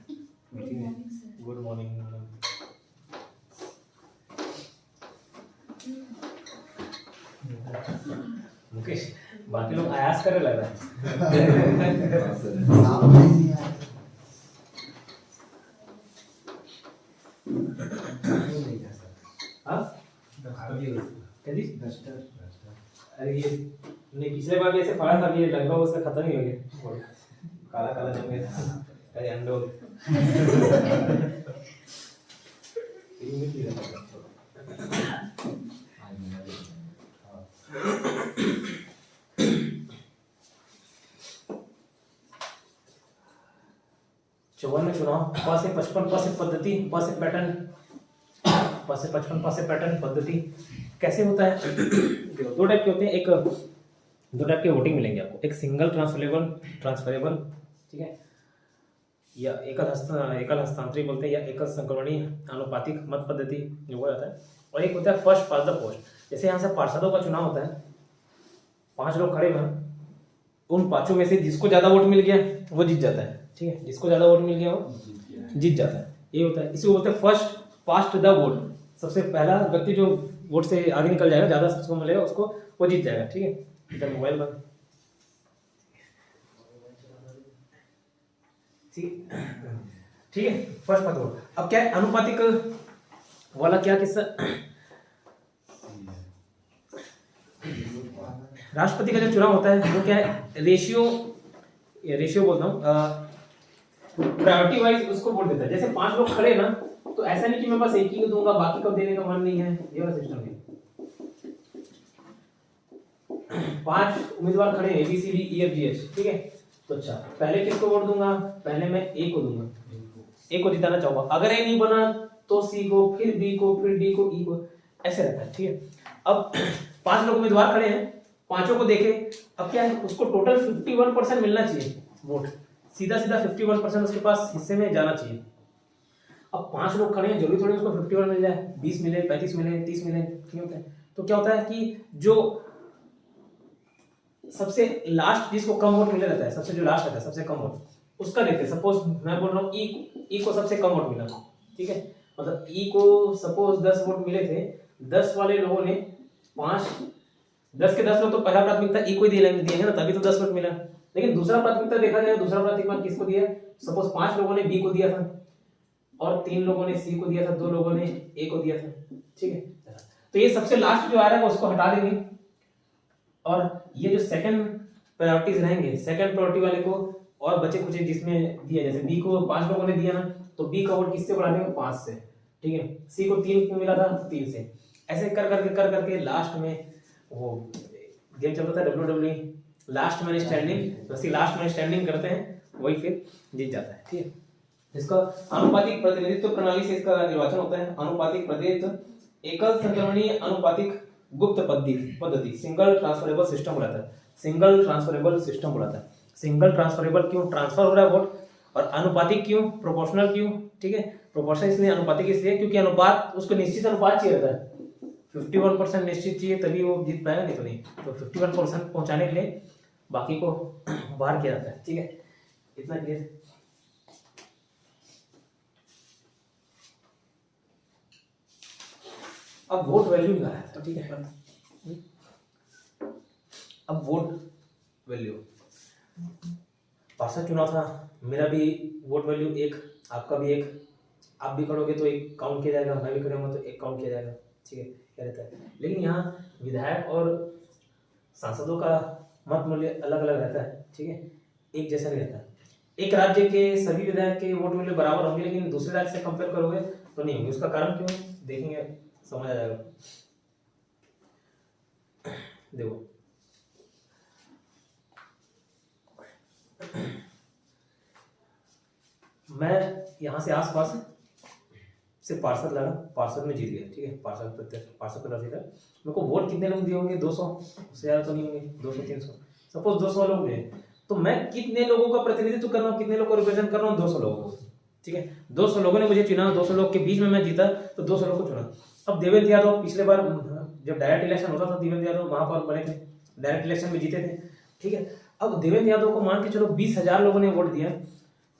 मीटिंग में। Good morning madam. मुकेश, बाकी लोग आयास करे लग रहा है। अरे ये नहीं, पिछले बार भी ऐसे पढ़ा था कि ये लगभग उसका खत्म ही हो गया, काला काला जम गया था। अरे अंडो चौवन चुनाव 5 से 55 पास पद्धति, 5 से पैटर्न, 5 से 55 पास से पैटर्न पद्धति कैसे होता है? दो टाइप के होते हैं, एक दो टाइप के वोटिंग मिलेंगे आपको, एक सिंगल ट्रांसफरेबल, ठीक है, या एकल हस्तांतरी बोलते हैं, या एकल संक्रमणीय आनुपातिक मत पद्धति जो हो जाता है, और एक होता है फर्स्ट पास द पोस्ट। जैसे यहाँ से पार्षदों का चुनाव होता है, 5 लोग खड़े हैं, उन 5 में से जिसको ज्यादा वोट मिल गया वो जीत जाता है, ठीक है, जिसको ज्यादा वोट मिल गया वो जीत जाता है, ये होता है। इसी को बोलते हैं फर्स्ट पास्ट द वोट। सबसे पहला व्यक्ति जो वोट से आगे निकल जाएगा, ज्यादा सबको मिलेगा, उसको वो जीत जाएगा, ठीक है। इधर मोबाइल बंद, ठीक है, फर्स्ट पास्ट वोट। अब क्या है अनुपातिक वाला, क्या किस्सा, राष्ट्रपति का जो चुनाव होता है वो क्या है, रेशियो बोलता हूँ, प्रायोरिटी वाइज उसको वोट देता है। जैसे 5 लोग खड़े ना, तो ऐसा नहीं कि मैं बस एक ही को दूंगा, बाकी को देने का मन नहीं है, ये वाला सिस्टम है। 5 उम्मीदवार खड़े हैं, ABCD EFGH, ठीक है, तो अच्छा पहले किसको वोट दूंगा, पहले मैं A को दूंगा, ए को जिताना चाहूंगा, अगर ए नहीं बना तो सी को, फिर बी को, फिर डी को, ई को, ऐसे रहता है। ठीक है, अब 5 लोग उम्मीदवार खड़े हैं, पांचों को देखे, अब क्या है, उसको टोटल 51% मिलना चाहिए वोट, सीधा सीधा 51% उसके पास हिस्से में जाना चाहिए। अब 5 लोग खड़े हैं, जरूरी थोड़ी उसको 51 मिल जाए, 20 मिले, 35 मिले, 30 मिले, नहीं होता है। तो क्या होता है कि जो सबसे लास्ट जिसको कम वोट मिले रहता है, सबसे जो लास्ट रहता है, सबसे कम वोट उसका देते हैं। सपोज मैं बोल रहा हूँ ई को सबसे कम वोट मिला, ठीक है, मतलब ई को सपोज 10 वोट मिले थे, 10 वाले लोगों ने 10 के 10 लोग तो पहला प्राथमिकता ई को ही दिए ना, तभी तो 10 वोट मिला। लेकिन दूसरा प्राथमिकता देखा जाए, दूसरा प्राथमिकता किसको दिया, सपोज 5 लोगों ने बी को दिया था और 3 लोगों ने सी को दिया था, 2 लोगों ने ए को दिया था। ठीक है, तो ये सबसे लास्ट जो आ रहा है उसको हटा देंगे और ये जो सेकंड प्रायोरिटीज रहेंगे, सेकंड प्रायोरिटी वाले को और बचे कुछ जिसमें दिया, जैसे बी को 5 लोगों ने दिया ना, तो बी का वोट किससे बढ़ा देंगे, 5 से। ठीक है, सी को 3 मिला था, 3 से, ऐसे कर करके लास्ट में वो गेम चल रहा था WWE लास्ट मैन स्टैंडिंग, वैसे लास्ट मैन स्टैंडिंग करते हैं, वही फिर जीत जाता है। ठीक है, इसका आनुपातिक प्रतिनिधित्व प्रणाली से इसका निर्वाचन होता है। आनुपातिक प्रतिनिधित्व एकल संक्रमणीय आनुपातिक गुप्त पद्धति सिंगल ट्रांसफरेबल सिस्टम बुलाता है। सिंगल ट्रांसफरेबल सिस्टम बुलाता है। सिंगल ट्रांसफरेबल क्यों, ट्रांसफर हो रहा है वोट, और अनुपातिक क्यों, प्रोपोर्शनल क्यों। ठीक है, प्रोपोर्शनल इसलिए, अनुपातिक इसलिए क्योंकि अनुपात उसको निश्चित अनुपात चाहिए रहता है, 51% निश्चित चाहिए तभी वो जीत पाएगा, नहीं तो नहीं। तो 51% पहुंचाने के लिए बाकी को बाहर किया जाता है। ठीक है, इतना क्लियर। अब वोट वैल्यू निकाला है, तो ठीक है, अब वोट वैल्यू पार्षद चुनाव था, मेरा भी वोट वैल्यू 1, आपका भी 1, आप भी करोगे तो 1 काउंट किया जाएगा, मैं भी करूँगा तो 1 काउंट किया जाएगा। ठीक है, क्या रहता है, लेकिन यहाँ विधायक और सांसदों का मत मूल्य अलग अलग रहता है। ठीक है, एक जैसा नहीं रहता। एक राज्य के सभी विधायक के वोट मूल्य बराबर होंगे, लेकिन दूसरे राज्य से कंपेयर करोगे तो नहीं होंगे। उसका कारण क्यों, देखेंगे, समझ आ जाएगा। देखो, मैं यहाँ से आसपास से पार्षद लगा, पार्षद में जीत गया। ठीक है, पार्षद पर जीता, मेरे को वोट कितने लोग दिए होंगे, 200, उससे ज़्यादा तो नहीं होंगे, 200 300, सपोज 200 लोग दिए, तो मैं कितने लोगों का प्रतिनिधित्व कर रहा हूँ, कितने लोगों को रिप्रेजेंट कर रहा हूँ, 200 लोगों को। ठीक है, 200 लोगों ने मुझे चुना, 200 लोग के बीच में मैं जीता, तो 200 लोगों को चुना। अब देवेंद्र यादव पिछले बार जब डायरेक्ट इलेक्शन होता था, देवेंद्र यादव वहां पर बने थे, डायरेक्ट इलेक्शन में जीते थे। ठीक है, अब देवेंद्र यादव को मान के चलो 20,000 लोगों ने वोट दिया,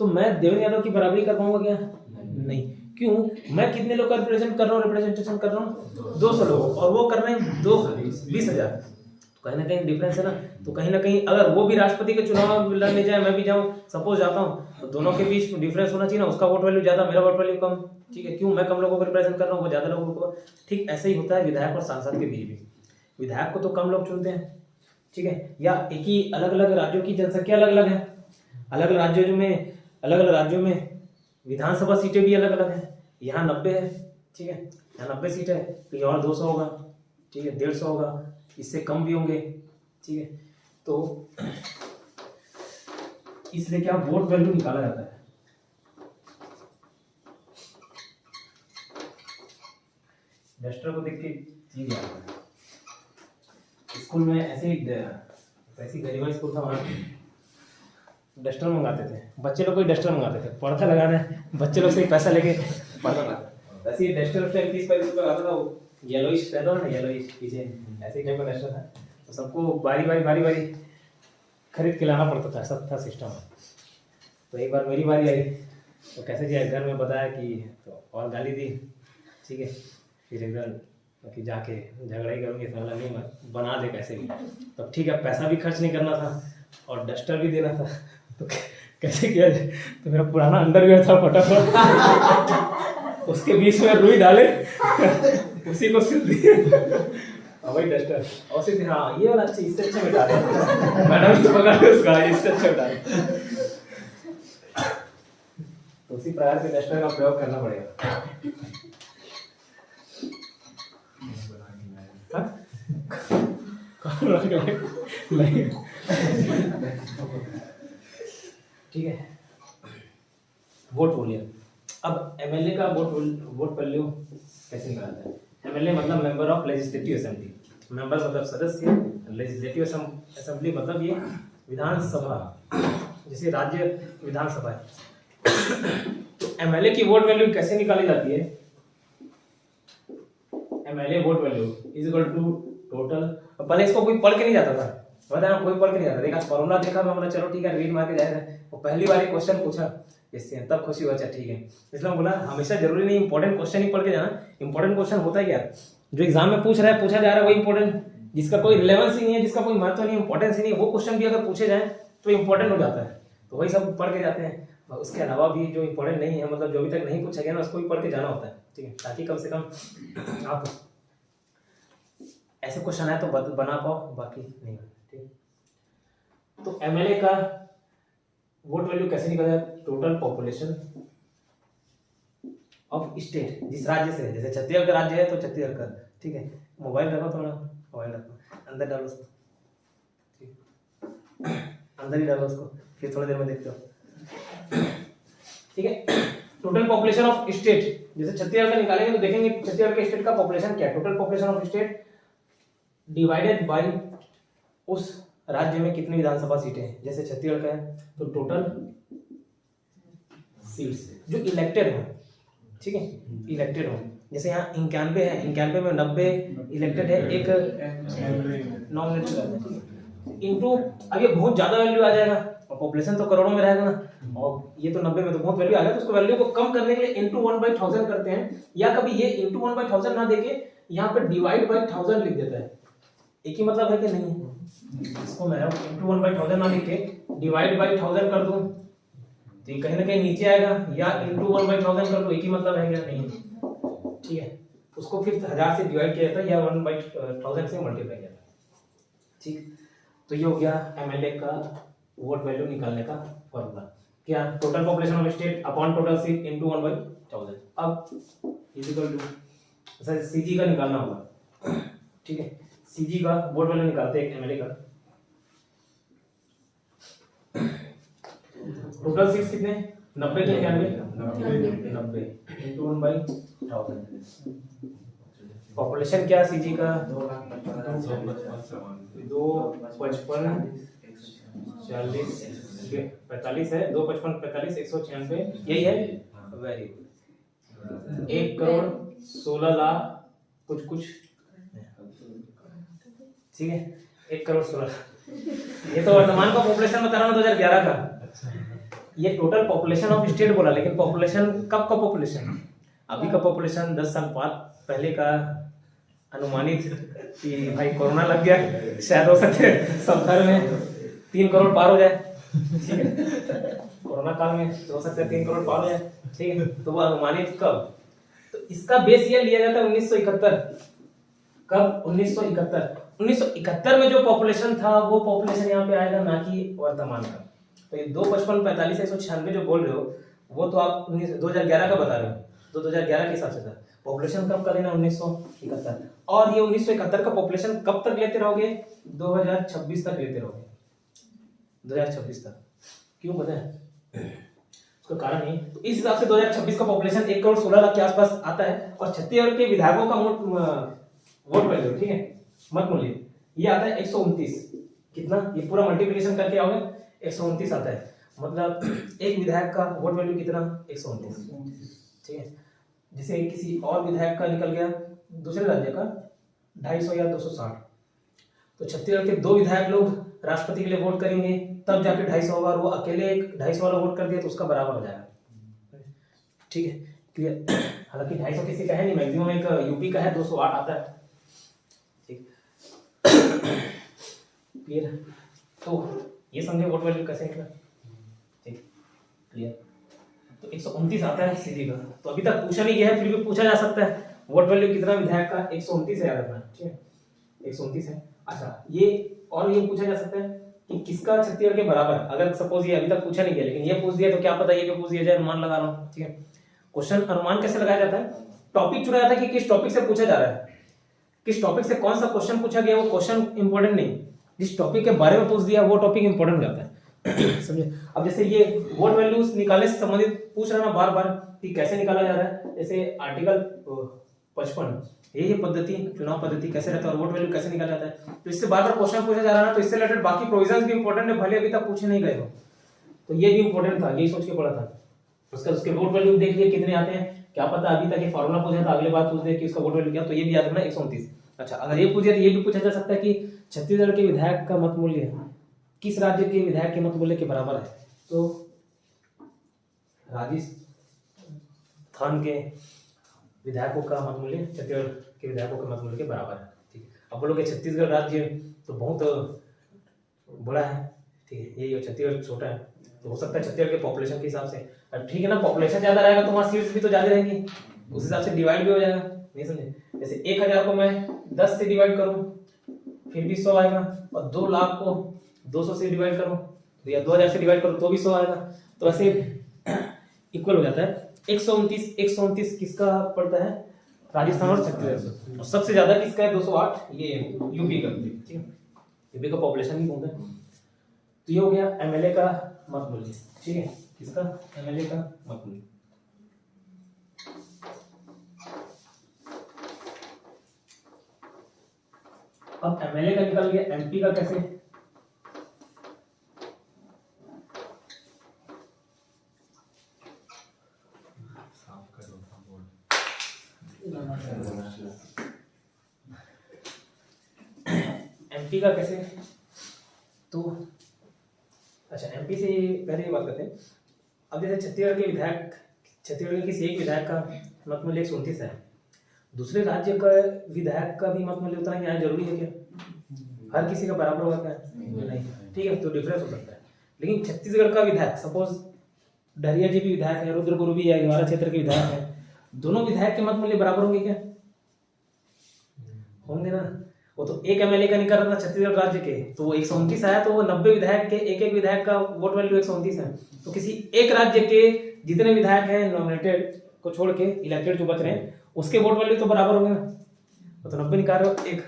तो मैं देवेंद्र यादव की बराबरी कर पाऊंगा क्या, नहीं। क्यों, मैं कितने लोग का रिप्रेजेंट कर रहा हूँ, रिप्रेजेंटेशन कर रहा हूँ 200 लोगों, और वो कर रहे हैं 20,000, तो कहीं ना कहीं डिफरेंस है ना। तो कहीं ना कहीं अगर वो भी राष्ट्रपति के चुनाव लड़ने जाए, मैं भी जाऊँ, सपोज जाता हूँ, तो दोनों के बीच डिफरेंस होना चाहिए ना, उसका वोट वैल्यू ज्यादा, मेरा वोट वैल्यू कम। ठीक है, क्यों, मैं कम लोगों को रिप्रेजेंट कर रहा हूँ, वो ज्यादा लोगों को। ठीक ऐसे ही होता है विधायक और सांसद के बीच भी। विधायक को तो कम लोग चुनते हैं, ठीक है, या एक ही अलग अलग राज्यों की जनसंख्या अलग अलग है, अलग अलग राज्यों में विधानसभा सीटें भी अलग अलग है। यहाँ 90 है, ठीक है, यहाँ 90 सीट है, कहीं और 200 होगा, ठीक है, 150 होगा, इससे कम भी होंगे। ठीक है, तो इसलिए क्या वोट वैल्यू निकाला जाता है। डस्टर को देख के चीज याद है, स्कूल में ऐसी गरीबा स्कूल था, वहाँ डस्टर मंगाते थे, बच्चे लोग को डस्टर मंगाते थे, पर्दा लगाना है, बच्चे लोग से पैसा लेके पर्दा लगाते। ऐसे डस्टर 30-35 रुपये आता था, वो येलोइश रहता है ना, येलोइश पीछे ऐसे टाइप का डस्टर था, तो सबको बारी बारी खरीद के लाना पड़ता था, सब था सिस्टम। तो एक बार मेरी बारी आई, तो कैसे किया, घर में बताया कि, तो और गाली दी। ठीक है, फिर एकदम कि जाके झगड़ा ही करूँगी, साला नहीं बना दे कैसे भी। तब ठीक है, पैसा भी खर्च नहीं करना था और डस्टर भी देना था, तो कैसे किया जाए, तो मेरा पुराना अंडरवियर था फटाफट उसके बीच में रुई डाले उसी को सिल दिए, वही डस्टर और सिर्फ, हाँ ये वाला अच्छा, इससे अच्छा मिटा दे मैडम तो पकड़ के उसका, इससे अच्छा मिटा दे। तो उसी प्रकार के डस्टर का प्रयोग करना पड़ेगा। ठीक है, वोट वॉल्यूम, अब एमएलए का वोट वैल्यू कैसे निकालते हैं? एमएलए मतलब member of legislative assembly, member मतलब सदस्य, लेजिस्लेटिव असेंबली मतलब ये विधानसभा, जैसे राज्य विधानसभा है। तो एमएलए की वोट वैल्यू कैसे निकाली जाती है? MLA vote value is equal to total. पहले इसको कोई पढ़ के नहीं जाता था, बताया कोई पढ़ के नहीं जाता, देखा फॉर्मूला देखा मैं बोला चलो ठीक है रीड मार के जाएगा। वो पहली बार क्वेश्चन पूछा इससे तब खुशी हुआ, अच्छा ठीक है। इसलिए बोला हमेशा जरूरी नहीं इंपॉर्टेंट क्वेश्चन ही पढ़ के जाना। इंपॉर्टेंट क्वेश्चन होता है क्या, जो एग्जाम में पूछा जा रहा है वही इंपॉर्टेंट, जिसका कोई रिलेवेंस ही नहीं है, जिसका कोई महत्व नहीं, इंपॉर्टेंस ही नहीं है, वो क्वेश्चन भी अगर पूछे जाए तो इंपॉर्टेंट हो जाता है। तो वही सब पढ़ के जाते हैं। उसके अलावा भी जो इंपॉर्टेंट नहीं है, मतलब जो अभी तक नहीं पूछा गया ना, उसको भी पढ़ के जाना होता है, ठीक है, ताकि कम से कम आप ऐसे क्वेश्चन आए तो बना पाओ, बाकी नहीं। ठीक, तो एमएलए का वोट वैल्यू कैसे निकला जाए? टोटल पॉपुलेशन ऑफ स्टेट, जिस राज्य से है, जैसे छत्तीसगढ़ का राज्य है तो छत्तीसगढ़ का, ठीक है। मोबाइल रखो, थोड़ा मोबाइल रखो, अंदर डालो उसको, अंदर ही डालो उसको, फिर थोड़ी देर में देखते हो, ठीक है। टोटल पॉपुलेशन ऑफ स्टेट, जैसे छत्तीसगढ़ का निकालेंगे तो देखेंगे छत्तीसगढ़ के स्टेट का पॉपुलेशन क्या है। Total population of state divided by उस राज्य में कितनी विधानसभा सीटें हैं। जैसे छत्तीसगढ़ का है तो टोटल सीट्स जो इलेक्टेड हो, ठीक है, इलेक्टेड हो, जैसे यहाँ 91 है, 91 में 90 इलेक्टेड है, एक नॉमिनेटेड है, इनटू अब ये बहुत ज्यादा वैल्यू आ जाएगा और पॉपुलेशन तो करोड़ों में रहेगा ना, और ये तो 90 में तो बहुत वैल्यू आ गया, तो उसको वैल्यू को कम करने के लिए इनटू 1/1000 करते हैं, या कभी ये इनटू 1/1000 ना देके यहाँ पे डिवाइड बाय 1000 लिख देता है। एक ही मतलब है कि नहीं है? इसको मैं इनटू 1/1000 ना लिख के डिवाइड बाय 1000 कर दूं तो ये कहीं ना कहीं नीचे आएगा, या इनटू 1/1000 कर दूं, एक ही मतलब है क्या? नहीं है, ठीक है। उसको फिर 1000 से डिवाइड किया जाता है या 1/1000 से मल्टीप्लाई किया जाता है, ठीक। तो ये हो गया एमएलए का वोट वैल्यू निकालने का फॉर्मूला, क्या? Total population of state upon total seat into 1/1000। अब इक्वल टू सर सीजी का निकालना होगा, ठीक है। सीजी का वोट वैल्यू निकालते हैं एमएलए का। टोटल सीट्स कितने? 90 के 90 इनटू 1/1000। पॉपुलेशन क्या सीजी का? 255 40 45 है, 255 45 196 यही है। Very good. 1 करोड़ 16 लाख कुछ, ठीक है, 1 करोड़ 16। ये तो वर्तमान का पॉपुलेशन बता रहा हूँ 2011 का। ये टोटल पॉपुलेशन ऑफ स्टेट बोला, लेकिन पॉपुलेशन कब का पॉपुलेशन? अभी का पॉपुलेशन 10 साल पहले का अनुमानित कि भाई कोरोना लग गया, शायद हो सकते सब घर में 3 करोड़ पार हो जाए, ठीक है। कोरोना काल में हो सकता है 3 करोड़ पार हो जाए, ठीक है। तो वो अनुमानित कब? तो इसका बेस ये लिया जाता है 1971। कब? 1971 में जो पॉपुलेशन था वो पॉपुलेशन यहाँ पे आएगा, ना कि वर्तमान का। तो ये 255 45 196 जो बोल रहे हो वो तो आप 2011 का बता रहे हो, तो 2011 के हिसाब से था। पॉपुलेशन कब का लेना? 1971। और ये 1971 का पॉपुलेशन कब तक लेते रहोगे? 2026 तक लेते रहोगे, 2026 तक। क्यों पता है? उसका कारण नहीं। तो इस हिसाब से 2026 का पॉपुलेशन 1 करोड़ 16 लाख के आसपास आता है। और छत्तीसगढ़ के विधायकों का वोट वैल्यू, ठीक है, मत मूल्य, ये आता है 129। कितना? ये पूरा मल्टीप्लिकेशन करके आओगे 129 आता है। मतलब एक विधायक का वोट वैल्यू कितना? 129, ठीक है। जैसे किसी और विधायक का निकल गया दूसरे राज्य का 250 या 260, तो छत्तीसगढ़ के 2 विधायक लोग राष्ट्रपति के लिए वोट करेंगे, तब जाके 250 होगा, और वो अकेले एक 250 वाला वोट कर दिया तो उसका बराबर हो जाएगा, ठीक है, क्लियर। हालांकि 250 किसी का है नहीं, मैक्सिमम एक यूपी का है 208 आता है, ठीक, क्लियर। तो ये समझे वोट वैल्यू कैसे निकला, ठीक, क्लियर। तो 129 आता है सीधी का। तो अभी तक पूछा नहीं गया है, फिर भी पूछा जा सकता है वोट वैल्यू कितना विधायक का? 129 है, याद रखना, ठीक है, 129 है। अच्छा, ये और ये पूछा जा सकता है कि किसका छत्तीसगढ़ के बराबर? अगर सपोज ये अभी तक पूछा नहीं गया, लेकिन ये पूछ दिया तो क्या पता ये क्यों पूछ दिया जाए, अनुमान लगा रहा हूँ, ठीक है। क्वेश्चन अनुमान कैसे लगाया जाता है? टॉपिक चुना जाता है कि किस टॉपिक से पूछा जा रहा है, किस टॉपिक से कौन सा क्वेश्चन पूछा गया, वो क्वेश्चन इंपॉर्टेंट नहीं, जिस टॉपिक के बारे में पूछ दिया वो टॉपिक इंपॉर्टेंट हो जाता है। समझे। अब जैसे ये वोट वैल्यूज निकालने से संबंधित पूछ रहा ना बार बार कि कैसे निकाला जा रहा है, जैसे आर्टिकल 55 यही पद्धति, चुनाव पद्धति कैसे रहता है और वोट वैल्यू कैसे निकाला जाता है, तो इससे बार बार क्वेश्चन पूछा जा रहा है ना, तो इससे रिलेटेड बाकी प्रोविजंस भी इंपॉर्टेंट है, भले अभी तक पूछे नहीं गए हो, तो ये भी इंपॉर्टेंट था, यही सोच के पढ़ा था। उसके वोट वैल्यू देख लिए कितने आते हैं, क्या पता अभी तक ये फार्मूला पूछा था, अगले बार पूछ दे कि उसका वोट वैल्यू क्या, तो ये भी याद रखना 129। अच्छा, अगर ये पूछे तो ये भी पूछा जा सकता है कि छत्तीसगढ़ के विधायक का मत मूल्य किस राज्य के विधायक के मत मूल्य के बराबर है, तो राजस्थान के विधायकों का मत मूल्य छत्तीसगढ़ के विधायकों के मत मूल्य के बराबर है। ठीक है, अब बोलोगे छत्तीसगढ़ राज्य तो बहुत बड़ा है, ठीक है, यही छत्तीसगढ़ छोटा है, तो हो सकता है छत्तीसगढ़ के पॉपुलेशन के हिसाब से, ठीक है ना, पॉपुलेशन ज्यादा रहेगा तो वहाँ सीट्स भी तो ज्यादा रहेंगी, उस हिसाब से डिवाइड भी हो जाएगा, नहीं समझे। जैसे 1000 को मैं 10 से डिवाइड करूं फिर भी 100 आएगा, और 2 लाख को 200 से डिवाइड करूं तो या 2000 से डिवाइड करूं तो भी 100 आएगा, तो ऐसे इक्वल हो जाता है। 129 किसका पड़ता है, राजस्थान और छत्तीसगढ़, और सबसे ज्यादा किसका है 208, ये यूपी का, ठीक है, यूपी का पॉपुलेशन ही बहुत है। तो ये हो गया एमएलए का मत मूल्य, ठीक है, किसका, एमएलए का मत मूल्य। अब एमएलए का निकल गया, एमपी का कैसे, एमपी का कैसे, तो अच्छा एमपी से पहले ये बात करते हैं। अब जैसे छत्तीसगढ़ के विधायक, छत्तीसगढ़ के किसी एक विधायक का मत मूल्य 129 है, दूसरे राज्य का विधायक का भी मत मूल्य उतना ही आना जरूरी है क्या, हर किसी का बराबर होगा क्या, नहीं, ठीक है, तो डिफरेंस हो सकता है। लेकिन छत्तीसगढ़ का विधायक, सपोज डहरिया जी भी विधायक है, रुद्र गुरु भी है, हमारा क्षेत्र के विधायक है, दोनों विधायक के मत मूल्य बराबर होंगे क्या, होंगे ना। वो तो एक एमएलए का निकल रहा था छत्तीसगढ़ राज्य के, तो वो 129 आया, तो वो 90 विधायक के एक एक विधायक का वोट वैल्यू 129 है, तो किसी एक राज्य के जितने विधायक हैं नॉमिनेटेड को छोड़ के, इलेक्टेड जो बच रहे हैं, उसके वोट वैल्यू तो बराबर होंगे ना, तो 90 निकाल रहे हो एक,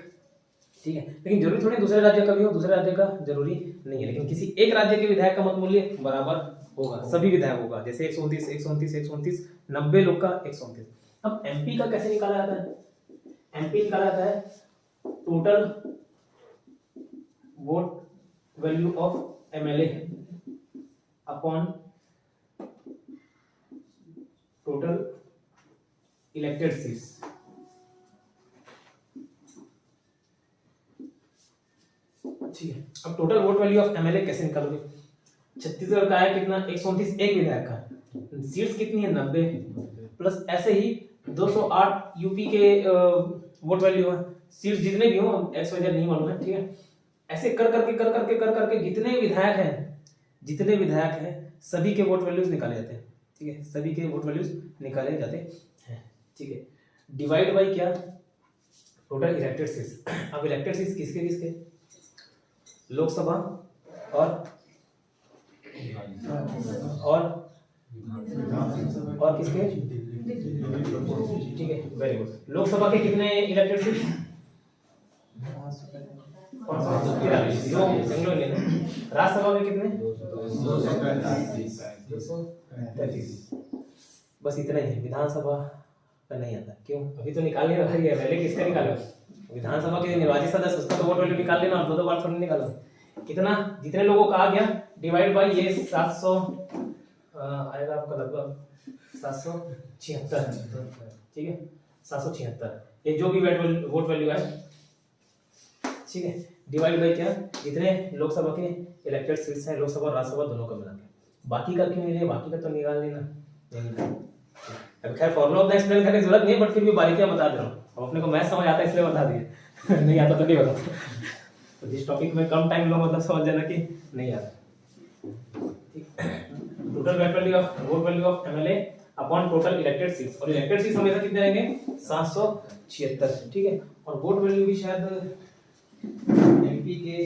ठीक है, लेकिन जरूरी थोड़ी दूसरे राज्य का भी हो, दूसरे राज्य का जरूरी नहीं है, लेकिन किसी एक राज्य के विधायक का मत मूल्य बराबर होगा, सभी विधायक होगा, जैसे 129 129 129 90 लोग का 129। अब एमपी का कैसे निकाला जाता है, एमपी निकाला जाता है total vote value of MLA upon total elected seats, ठीक है। अब total vote value of MLA कैसे निकालोगे, छत्तीसगढ़ का है कितना 129, एक विधायक का, सीट्स कितनी है 90, प्लस ऐसे ही 208 यूपी के वोट वैल्यू है, सीट्स जितने भी हो एक्स वाई जेड नहीं मालूम है, ठीक है, ऐसे कर करके जितने विधायक हैं सभी के वोट वैल्यूज निकाले जाते हैं, ठीक है, सभी के वोट वैल्यूज निकाले जाते हैं, ठीक है, डिवाइड बाय क्या, टोटल इलेक्टेड सीट्स। अब इलेक्टेड सीट्स किसके किसके, लोकसभा और किसके, ठीक है, वेरी गुड, लोकसभा के कितने इलेक्टेड सीट्स, राज्यसभा में कितने, 233, बस इतना ही है, विधानसभा का नहीं आता, क्यों, अभी तो निकाल नहीं रहा है, पहले किसका निकालो, विधानसभा के निर्वाचित सदस्य उसका तो वोट वैल्यू निकाल लेना, दो बार थोड़ी निकालो, कितना, जितने लोगों का आ गया डिवाइड बाय ये 700 आएगा आपका लगभग 776, ठीक है, 776, ये जो भी वोट वैल्यू है, ठीक है, डिवाइड बाय क्या, जितने लोकसभा के इलेक्टेड सीट्स हैं, लोकसभा और राज्यसभा दोनों का मिला के, बाकी का क्यों नहीं है, बाकी का तो निकाल लेना, अब खैर फॉर्मूला ऑफ द एक्सप्लेन करने की जरूरत नहीं है, बट फिर भी बारीकियां बता दे रहा हूँ, अब अपने को मैथ समझ आता है इसलिए बता दिए नहीं आता तो नहीं बता, तो जिस टॉपिक में कम टाइम लो मतलब समझ जाना कि नहीं आता, total vote value of MLA upon total elected seats, और इलेक्टेड सीट्स हमेशा कितने रहेंगे 776, ठीक है, और वोट वैल्यू भी शायद एमपी के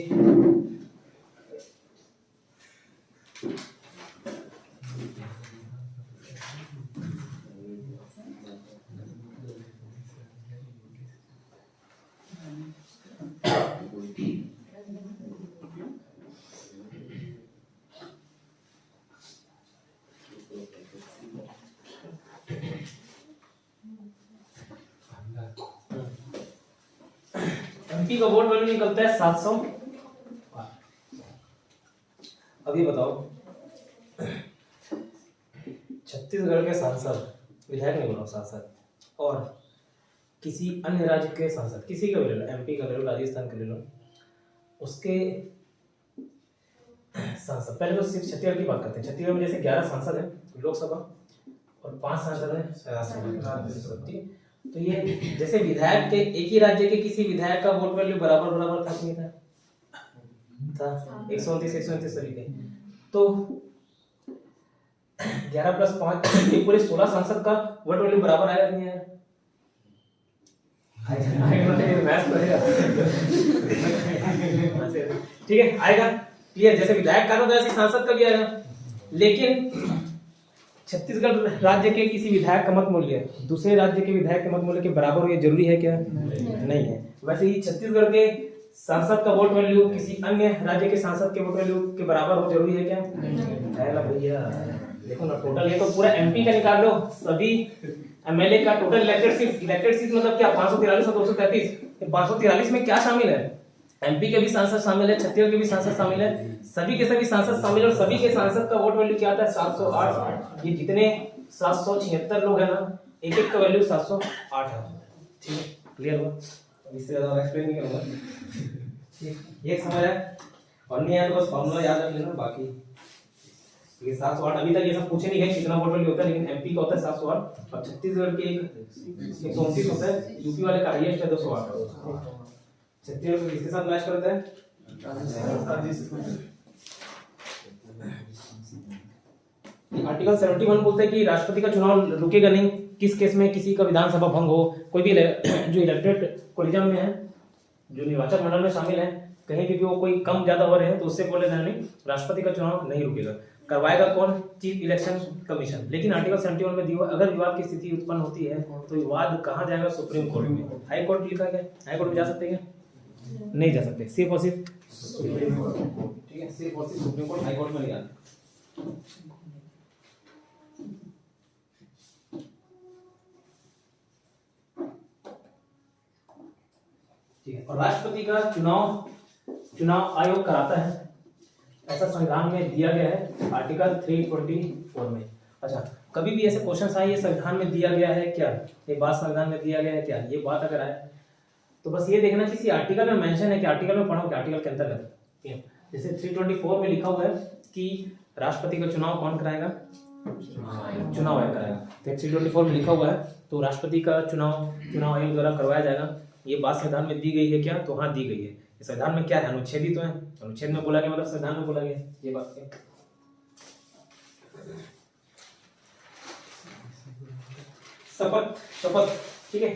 एमपी का वोट वैल्यू निकलता है 700। अभी बताओ, छत्तीसगढ़ के सांसद, विधायक नहीं बोला, सांसद, और किसी अन्य राज्य के सांसद, किसी का भी ले लो, एमपी का ले लो, राजस्थान का ले लो, उसके सांसद, पहले तो सिर्फ छत्तीसगढ़ की बात करते हैं। छत्तीसगढ़ में जैसे 11 सांसद हैं लोकसभा और 5 सांसद हैं राज्यसभा। तो ये जैसे विधायक के, एक ही राज्य के किसी विधायक का वोट वैल्यू बराबर बराबर था, नहीं था 129 तरीके। तो 11 + 5 ये पूरे 16 सांसद का वोट वैल्यू बराबर आया नहीं आया? ठीक है, आएगा, क्लियर। जैसे विधायक का था तो ऐसे सांसद का भी आएगा। लेकिन छत्तीसगढ़ राज्य के किसी विधायक का मत मूल्य दूसरे राज्य के विधायक के मत मूल्य के बराबर हो, ये जरूरी है क्या? नहीं है। वैसे ही छत्तीसगढ़ के सांसद का वोट वैल्यू किसी अन्य राज्य के सांसद के वोट वैल्यू के बराबर हो, जरूरी है क्या? भैया देखो ना, टोटल ये तो पूरा एमपी का निकाल लो, सभी एमएलए का टोटल इलेक्टेड सीट मतलब क्या 543 और 233। 543 में क्या शामिल है? एमपी के भी सांसद शामिल है, छत्तीसगढ़ के भी सांसद शामिल है, सभी के सभी सांसद शामिल है, और सभी के सांसद का वोट वैल्यू क्या आता है? 708। ये जितने 776 लोग हैं ना, एक एक का वैल्यू 708 है। ठीक है, क्लियर हुआ? इससे ज्यादा एक्सप्लेन नहीं करूंगा। ये समझ है, और नहीं है तो बस फॉर्मूला याद रख लेना। बाकी ये 708 अभी तक ये सब पूछे नहीं गए कितना वोट वैल्यू होता है, लेकिन एमपी का होता है 708 और छत्तीसगढ़ के 129 होता है, यूपी वाले का हाईएस्ट है 208। छत्तीसगढ़ को किसके साथ मैच करता है? आर्टिकल 71 बोलता है कि राष्ट्रपति का चुनाव रुकेगा नहीं किस केस में? किसी का विधानसभा भंग हो, कोई भी जो इलेक्टेड कोलिजन में है, जो निर्वाचक मंडल में शामिल है, कहीं भी वो कोई कम ज्यादा हो रहे हैं तो उससे बोले जाने राष्ट्रपति का चुनाव नहीं रुकेगा। करवाएगा कौन? Chief election commission. लेकिन आर्टिकल 71 में दिया अगर विवाद की स्थिति उत्पन्न होती है तो विवाद कहाँ जाएगा? सुप्रीम कोर्ट में। हाई कोर्ट लिखा गया, हाई कोर्ट में जा सकते हैं? नहीं जा सकते, सिर्फ और सिर्फ सुप्रीम कोर्ट। ठीक है, सिर्फ और सिर्फ सुप्रीम कोर्ट, हाई कोर्ट में नहीं जाना। ठीक है, और राष्ट्रपति का चुनाव आयोग कराता है, ऐसा संविधान में दिया गया है आर्टिकल 324 में। अच्छा, कभी भी ऐसे क्वेश्चन आए ये संविधान में दिया गया है क्या, ये बात संविधान में दिया गया है क्या, ये बात अगर आए तो बस ये देखना किसी आर्टिकल में मेंशन है कि आर्टिकल में पढ़ो कि आर्टिकल के अंतर्गत। जैसे 324 में लिखा हुआ है कि राष्ट्रपति का चुनाव कौन कराएगा? चुनाव आयोग कराएगा। तो 324 में लिखा हुआ है तो राष्ट्रपति का चुनाव आयोग द्वारा करवाया जाएगा। ये बात संविधान में दी गई है क्या? तो हाँ, दी गई है। संविधान में क्या है? अनुच्छेद ही तो है, अनुच्छेद में बोला गया मतलब संविधान में बोला गया, ये बात है। शपथ, ठीक है,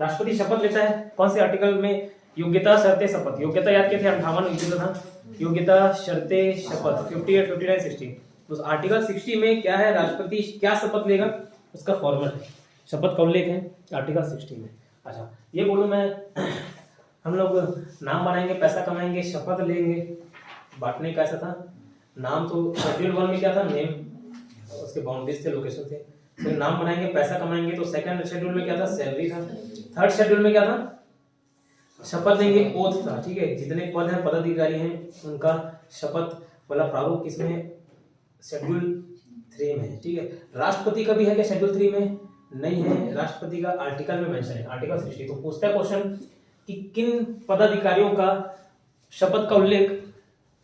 राष्ट्रपति शपथ लेता है कौन से आर्टिकल में? योग्यता शर्तें शपथ। योग्यता याद किए थे 58 योग्यता था, योग्यता शर्तें शपथ 58, 59, 60। तो आर्टिकल 60 में क्या है? राष्ट्रपति क्या शपथ लेगा उसका फॉर्मेट है, शपथ का उल्लेख है आर्टिकल 60 में। अच्छा, ये बोलूं मैं हम लोग नाम बनाएंगे, पैसा कमाएंगे, शपथ लेंगे, बांटने का ऐसा था। नाम तो शेड्यूल 1 में क्या था? नेम, उसके बाउंड्रीज थे, लोकेशन थे। तो नाम बनाएंगे, पैसा कमाएंगे, तो सेकंड शेड्यूल में क्या था? सैलरी था। थर्ड शेड्यूल में क्या था? शपथ लेंगे, ओथ था। ठीक है, जितने पद हैं, पदाधिकारी हैं, उनका शपथ वाला प्रारूप किसमें? शेड्यूल 3 में है। ठीक है, राष्ट्रपति का भी है क्या शेड्यूल 3 में? नहीं है, राष्ट्रपति का आर्टिकल में मेंशन है, आर्टिकल 60। तो पूछता है क्वेश्चन कि किन पदाधिकारियों का शपथ का उल्लेख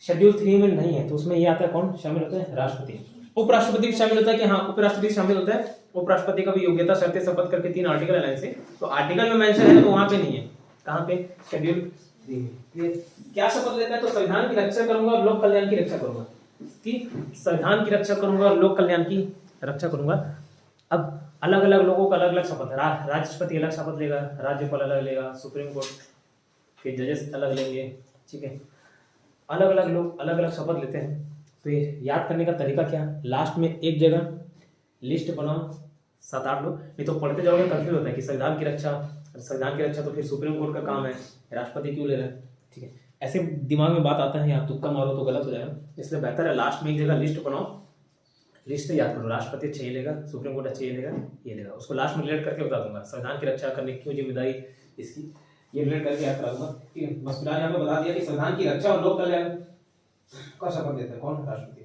शेड्यूल 3 में नहीं है? तो उसमें ये आता है, कौन शामिल होता है? राष्ट्रपति। उपराष्ट्रपति भी शामिल होता है कि? हाँ, उपराष्ट्रपति शामिल होता है। उपराष्ट्रपति का भी योग्यता शर्तें शपथ करके 3 आर्टिकल है से, तो आर्टिकल में मेंशन है तो वहां पे नहीं है। कहां पे? शेड्यूल 3 में। क्या शपथ लेता है? तो संविधान की रक्षा करूंगा और लोक कल्याण की रक्षा करूंगा, कि संविधान की रक्षा करूंगा और लोक कल्याण की रक्षा करूंगा। अब अलग अलग लोगों का अलग अलग शपथ है। राष्ट्रपति अलग शपथ लेगा, राज्यपाल अलग लेगा, सुप्रीम कोर्ट के जजेस अलग लेंगे। ठीक है, अलग अलग लोग अलग अलग शपथ लेते हैं। तो ये याद करने का तरीका क्या? लास्ट में एक जगह लिस्ट बनाओ 7-8 लोग, नहीं तो पढ़ते जाओगे कंफ्यूज होता है कि संविधान की रक्षा तो फिर सुप्रीम कोर्ट का काम है, राष्ट्रपति क्यों ले रहे हैं? ठीक है, ऐसे दिमाग में बात आता है, आप तुक्का मारो तो गलत हो जाएगा। इसलिए बेहतर है लास्ट में एक जगह लिस्ट बनाओ, लिस्ट से याद करो, राष्ट्रपति अच्छे ही लेगा, सुप्रीम कोर्ट अच्छे ही लेगा, ये लेगा, उसको लास्ट में रिलेट करके बता दूंगा। संविधान की रक्षा करने की क्यों जिम्मेदारी इसकी ये रिलेट करके याद करा दूंगा, ठीक है। बस फिलहाल यहाँ पे बता दिया कि संविधान की रक्षा और लोक कल्याण का शपथ लेते हैं कौन? राष्ट्रपति।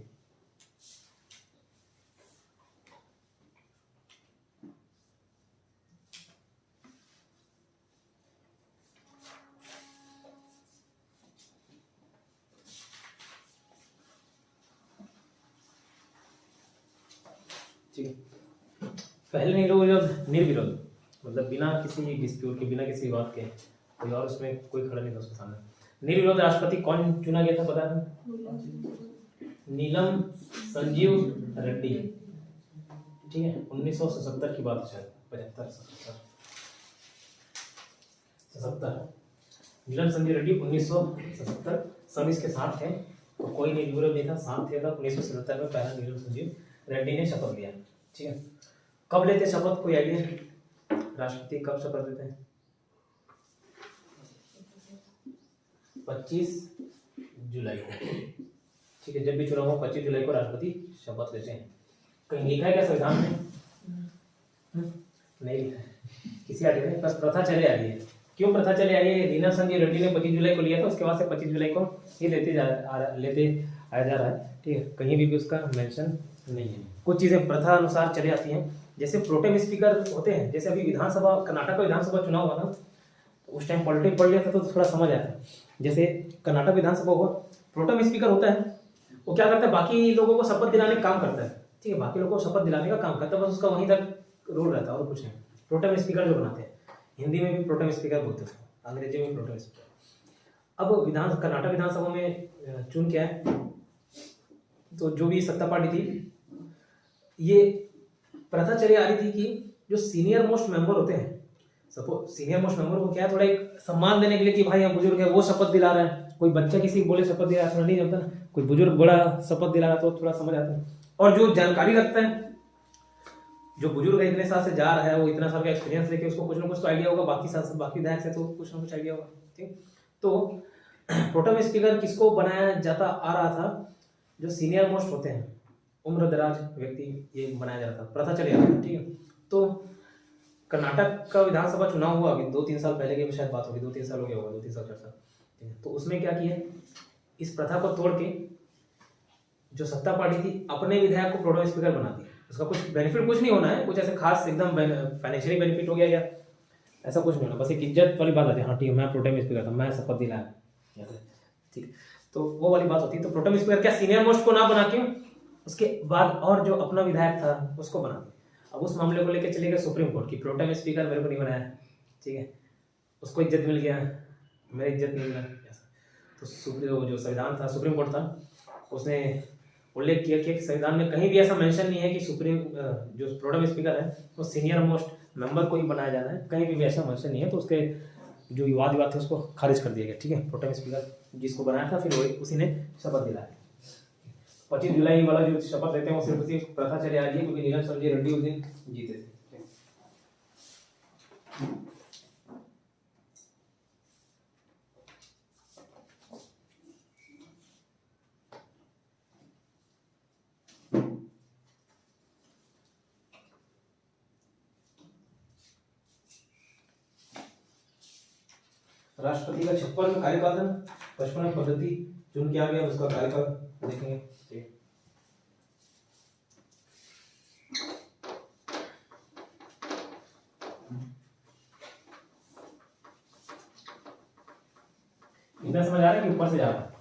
ठीक है। पहले निरोध निर्विरोध, मतलब बिना किसी डिस्प्यूट के, बिना किसी बात के, कोई और उसमें कोई खड़ा नहीं था उसके सामने। निर्विरोध राष्ट्रपति कौन चुना गया था पता है? नीलम संजीव रेड्डी, ठीक है। 1977 की बात है शायद, 77 नीलम संजीव रेड्डी 1977 सन इसके साथ थे, तो कोई निर्विरोध नहीं था, साथ थे। 1977 में पहला नीलम संजीव रेड्डी ने शपथ लिया, ठीक है। कब लेते शपथ, कोई आइडिया? राष्ट्रपति कब शपथ लेते हैं? 25 जुलाई को, ठीक है। जब भी चुनाव हो 25 जुलाई को राष्ट्रपति शपथ लेते हैं। कहीं लिखा है क्या संविधान में? नहीं लिखा है, किसी आगे नहीं, बस प्रथा चले आ रही है। क्यों प्रथा चले आ रही है? नीलम संजीव रेड्डी ने 25 जुलाई को लिया था, उसके बाद से 25 जुलाई को ही लेते आया जा रहा है, ठीक है। कहीं भी उसका मेंशन नहीं है। कुछ चीजें प्रथा अनुसार चली आती हैं, जैसे प्रोटेम स्पीकर होते हैं। जैसे अभी विधानसभा, कर्नाटक का विधानसभा चुनाव हुआ था, तो उस टाइम पॉलिटिक्स पढ़ लिया था तो थोड़ा समझ आया था। जैसे कर्नाटक विधानसभा हुआ, प्रोटेम स्पीकर होता है, वो क्या करता है, बाकी लोगों को शपथ दिलाने का काम करता है, ठीक है। बाकी लोगों को शपथ दिलाने का काम करता है, बस उसका वहीं तक रोल रहता है और कुछ नहीं। प्रोटेम स्पीकर जो बनाते हैं, हिंदी में भी प्रोटेम स्पीकर बोलते हैं, अंग्रेजी में प्रोटेम स्पीकर। अब कर्नाटक विधानसभा में चुन क्या है, तो जो भी सत्ता पार्टी थी, ये प्रथा चली आ रही थी कि जो सीनियर मोस्ट मेंबर होते हैं, सपोज सीनियर मोस्ट मेंबर को क्या है, थोड़ा एक सम्मान देने के लिए कि भाई हम बुजुर्ग है, वो शपथ दिला रहा है। कोई बच्चा किसी को बोले शपथ दिला, थोड़ा नहीं जमता ना, कोई बुजुर्ग बड़ा शपथ दिला रहा तो थोड़ा समझ आता है। और जो जानकारी रखता है, जो बुजुर्ग है, इतने साल से जा रहा है, वो इतना साल का एक्सपीरियंस लेके उसको कुछ ना कुछ तो आइडिया होगा, बाकी विधायक से तो कुछ ना कुछ आइडिया होगा, ठीक। तो प्रोटेम स्पीकर किसको बनाया जाता आ रहा था? जो सीनियर मोस्ट होते हैं, उम्र दराज व्यक्ति, ये बनाया जा रहा था, प्रथा चली आ रही थी, ठीक है। तो कर्नाटक का विधानसभा चुनाव हुआ अभी 2-3 साल पहले की शायद बात होगी, 2-3 साल हो गया होगा, 2-3 साल 4 साल, ठीक है। तो उसमें क्या किया, इस प्रथा को तोड़ के जो सत्ता पार्टी थी, अपने विधायक को प्रोटेम स्पीकर बना दिया। उसका कुछ बेनिफिट कुछ नहीं होना है, कुछ ऐसे खास एकदम फाइनेंशियली बेनिफिट हो गया या ऐसा कुछ नहीं होना, बस एक इज्जत वाली बात आती है। हाँ ठीक है, मैं प्रोटेम स्पीकर था, मैं शपथ दिलाया, ठीक, तो वो वाली बात होती है। तो प्रोटेम स्पीकर क्या सीनियर मोस्ट को ना बना के उसके बाद और जो अपना विधायक था उसको बना दिया। अब उस मामले को लेकर चले गए सुप्रीम कोर्ट की, प्रोटेम स्पीकर मेरे को नहीं बनाया, ठीक है, उसको इज्जत मिल गया, मेरी इज्जत नहीं मिला, तो जो संविधान था, सुप्रीम कोर्ट था, उसने उल्लेख किया कि संविधान में कहीं भी ऐसा मेंशन नहीं है कि जो प्रोटेम स्पीकर है वो सीनियर मोस्ट मेंबर को ही बनाया जाना है, कहीं भी ऐसा मेंशन नहीं है। तो उसके जो विवाद थे उसको खारिज कर दिया गया, ठीक है। प्रोटेम स्पीकर जिसको बनाया था, फिर वही उसी ने शपथ दिलाया। 25 जुलाई वाला जो शपथ लेते हैं वो सिर्फ उसी प्रथा चले आ रही है, क्योंकि नीलम संजीव रेड्डी उस दिन जीते थे। राष्ट्रपति का 56वां कार्यकाल था, 55 पद्धति चुन के आ गया, उसका कार्यकाल देखेंगे, ठीक। इतना समझ आ रहा है कि ऊपर से जा रहा है?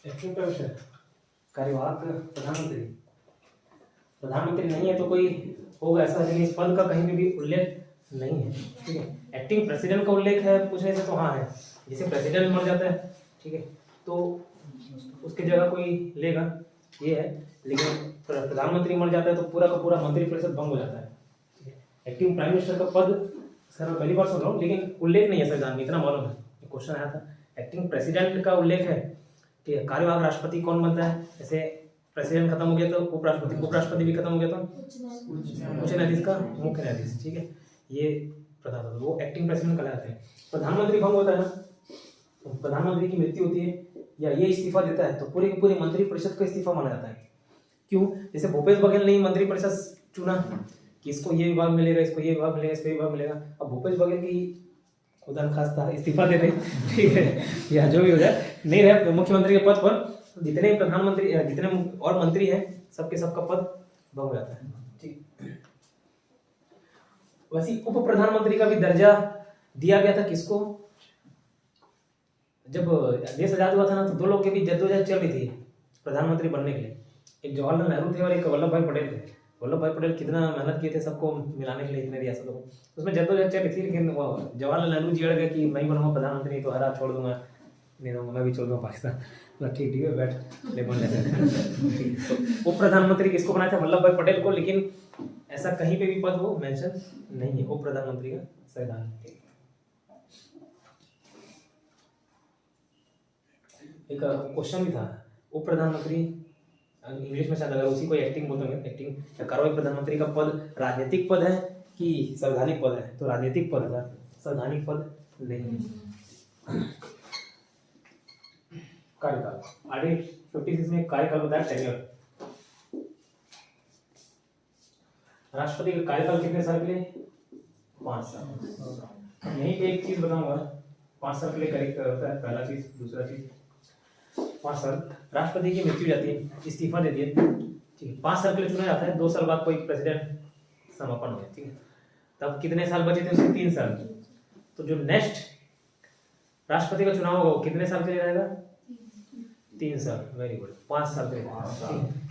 एक्टिंग का विषय कार्यवाहक प्रधानमंत्री नहीं है तो कोई होगा ऐसा, लेकिन इस पद का कहीं भी उल्लेख नहीं है, ठीक है। एक्टिंग प्रेसिडेंट का उल्लेख है पूछने से, तो हाँ है, जैसे प्रेसिडेंट मर जाता है, ठीक है, तो उसकी जगह कोई लेगा, ये है। लेकिन प्रधानमंत्री मर जाता है तो पूरा का पूरा मंत्रिपरिषद भंग हो जाता है, ठीक है। एक्टिंग प्राइम मिनिस्टर का पद सर मैं पहली बार सुन रहा हूँ, लेकिन उल्लेख नहीं है संविधान में, इतना मालूम है। क्वेश्चन आया था, एक्टिंग प्रेसिडेंट का उल्लेख है कि कार्यवाहक राष्ट्रपति कौन बनता है। जैसे प्रेसिडेंट खत्म हो गया तो उपराष्ट्रपति भी खत्म हो गया तो उच्च न्यायाधीश का मुख्य न्यायाधीश, ठीक है, ये प्रधान, वो एक्टिंग प्रेसिडेंट कहलाते हैं। प्रधानमंत्री भंग होता है ना, तो प्रधानमंत्री की मृत्यु होती है या ये इस्तीफा देता है तो पूरी की पूरी मंत्रिपरिषद का इस्तीफा माना जाता है। क्यों? जैसे भूपेश बघेल ने मंत्रिपरिषद चुना कि इसको ये विभाग मिलेगा, इसको ये विभाग मिलेगा, इसको ये विभाग मिलेगा। अब भूपेश बघेल की खुदा न खास्ता इस्तीफा दे दे, ठीक है, या जो भी हो जाए, नहीं रहे मुख्यमंत्री के पद पर, जितने प्रधानमंत्री जितने और मंत्री हैं सबके सबका पद भंग हो जाता है, ठीक। वैसे उप प्रधानमंत्री का भी दर्जा दिया गया था किसको? जब देश आजाद हुआ था ना, तो दो लोग के बीच जद्दोजहद चल रही थी प्रधानमंत्री बनने के लिए। एक जवाहरलाल नेहरू थे और एक वल्लभ भाई पटेल थे। वल्लभ भाई पटेल कितना मेहनत किए थे सबको मिलाने के लिए इतने रियासतों को, उसमें जद्दोजहद चल रही थी, लेकिन जवाहरलाल नेहरू जी अड़ गए कि मैं ही बनूंगा प्रधानमंत्री, तो हरा छोड़ दूंगा, नहीं दूंगा, मैं भी छोड़ दूंगा पाकिस्तान। ठीक है, बैठ ले बन जाते। उप प्रधानमंत्री किसको बनाया था? वल्लभ भाई पटेल को, लेकिन ऐसा कहीं पे भी पद वो मेंशन नहीं है उप प्रधानमंत्री का संविधान। एक क्वेश्चन भी था, उप प्रधानमंत्री इंग्लिश में शायद अगर उसी को एक्टिंग बोलते हैं, एक्टिंग या कार्यवाही प्रधानमंत्री का पद राजनीतिक पद है कि संवैधानिक पद है? तो राजनीतिक पद है, संवैधानिक पद नहीं है। कार्यकाल, आर्टिकल 56 में कार्यकाल बताया टेन्योर। राष्ट्रपति का कार्यकाल कितने साल के लिए? 5 साल। यहीं पे एक चीज बताऊंगा, 5 साल के लिए करेक्ट होता है, पहला चीज। दूसरा चीज, 5 साल राष्ट्रपति की मृत्यु जाती है, इस्तीफा दे दिए, ठीक है, 5 साल के लिए चुना जाता है, 2 साल बाद कोई प्रेसिडेंट समापन हो गया, ठीक है, तब कितने साल बचे थे उसके? 3 साल। तो जो नेक्स्ट राष्ट्रपति का चुनाव होगा वो कितने साल के लिए रहेगा? 3 साल। वेरी गुड, 5 साल के लिए,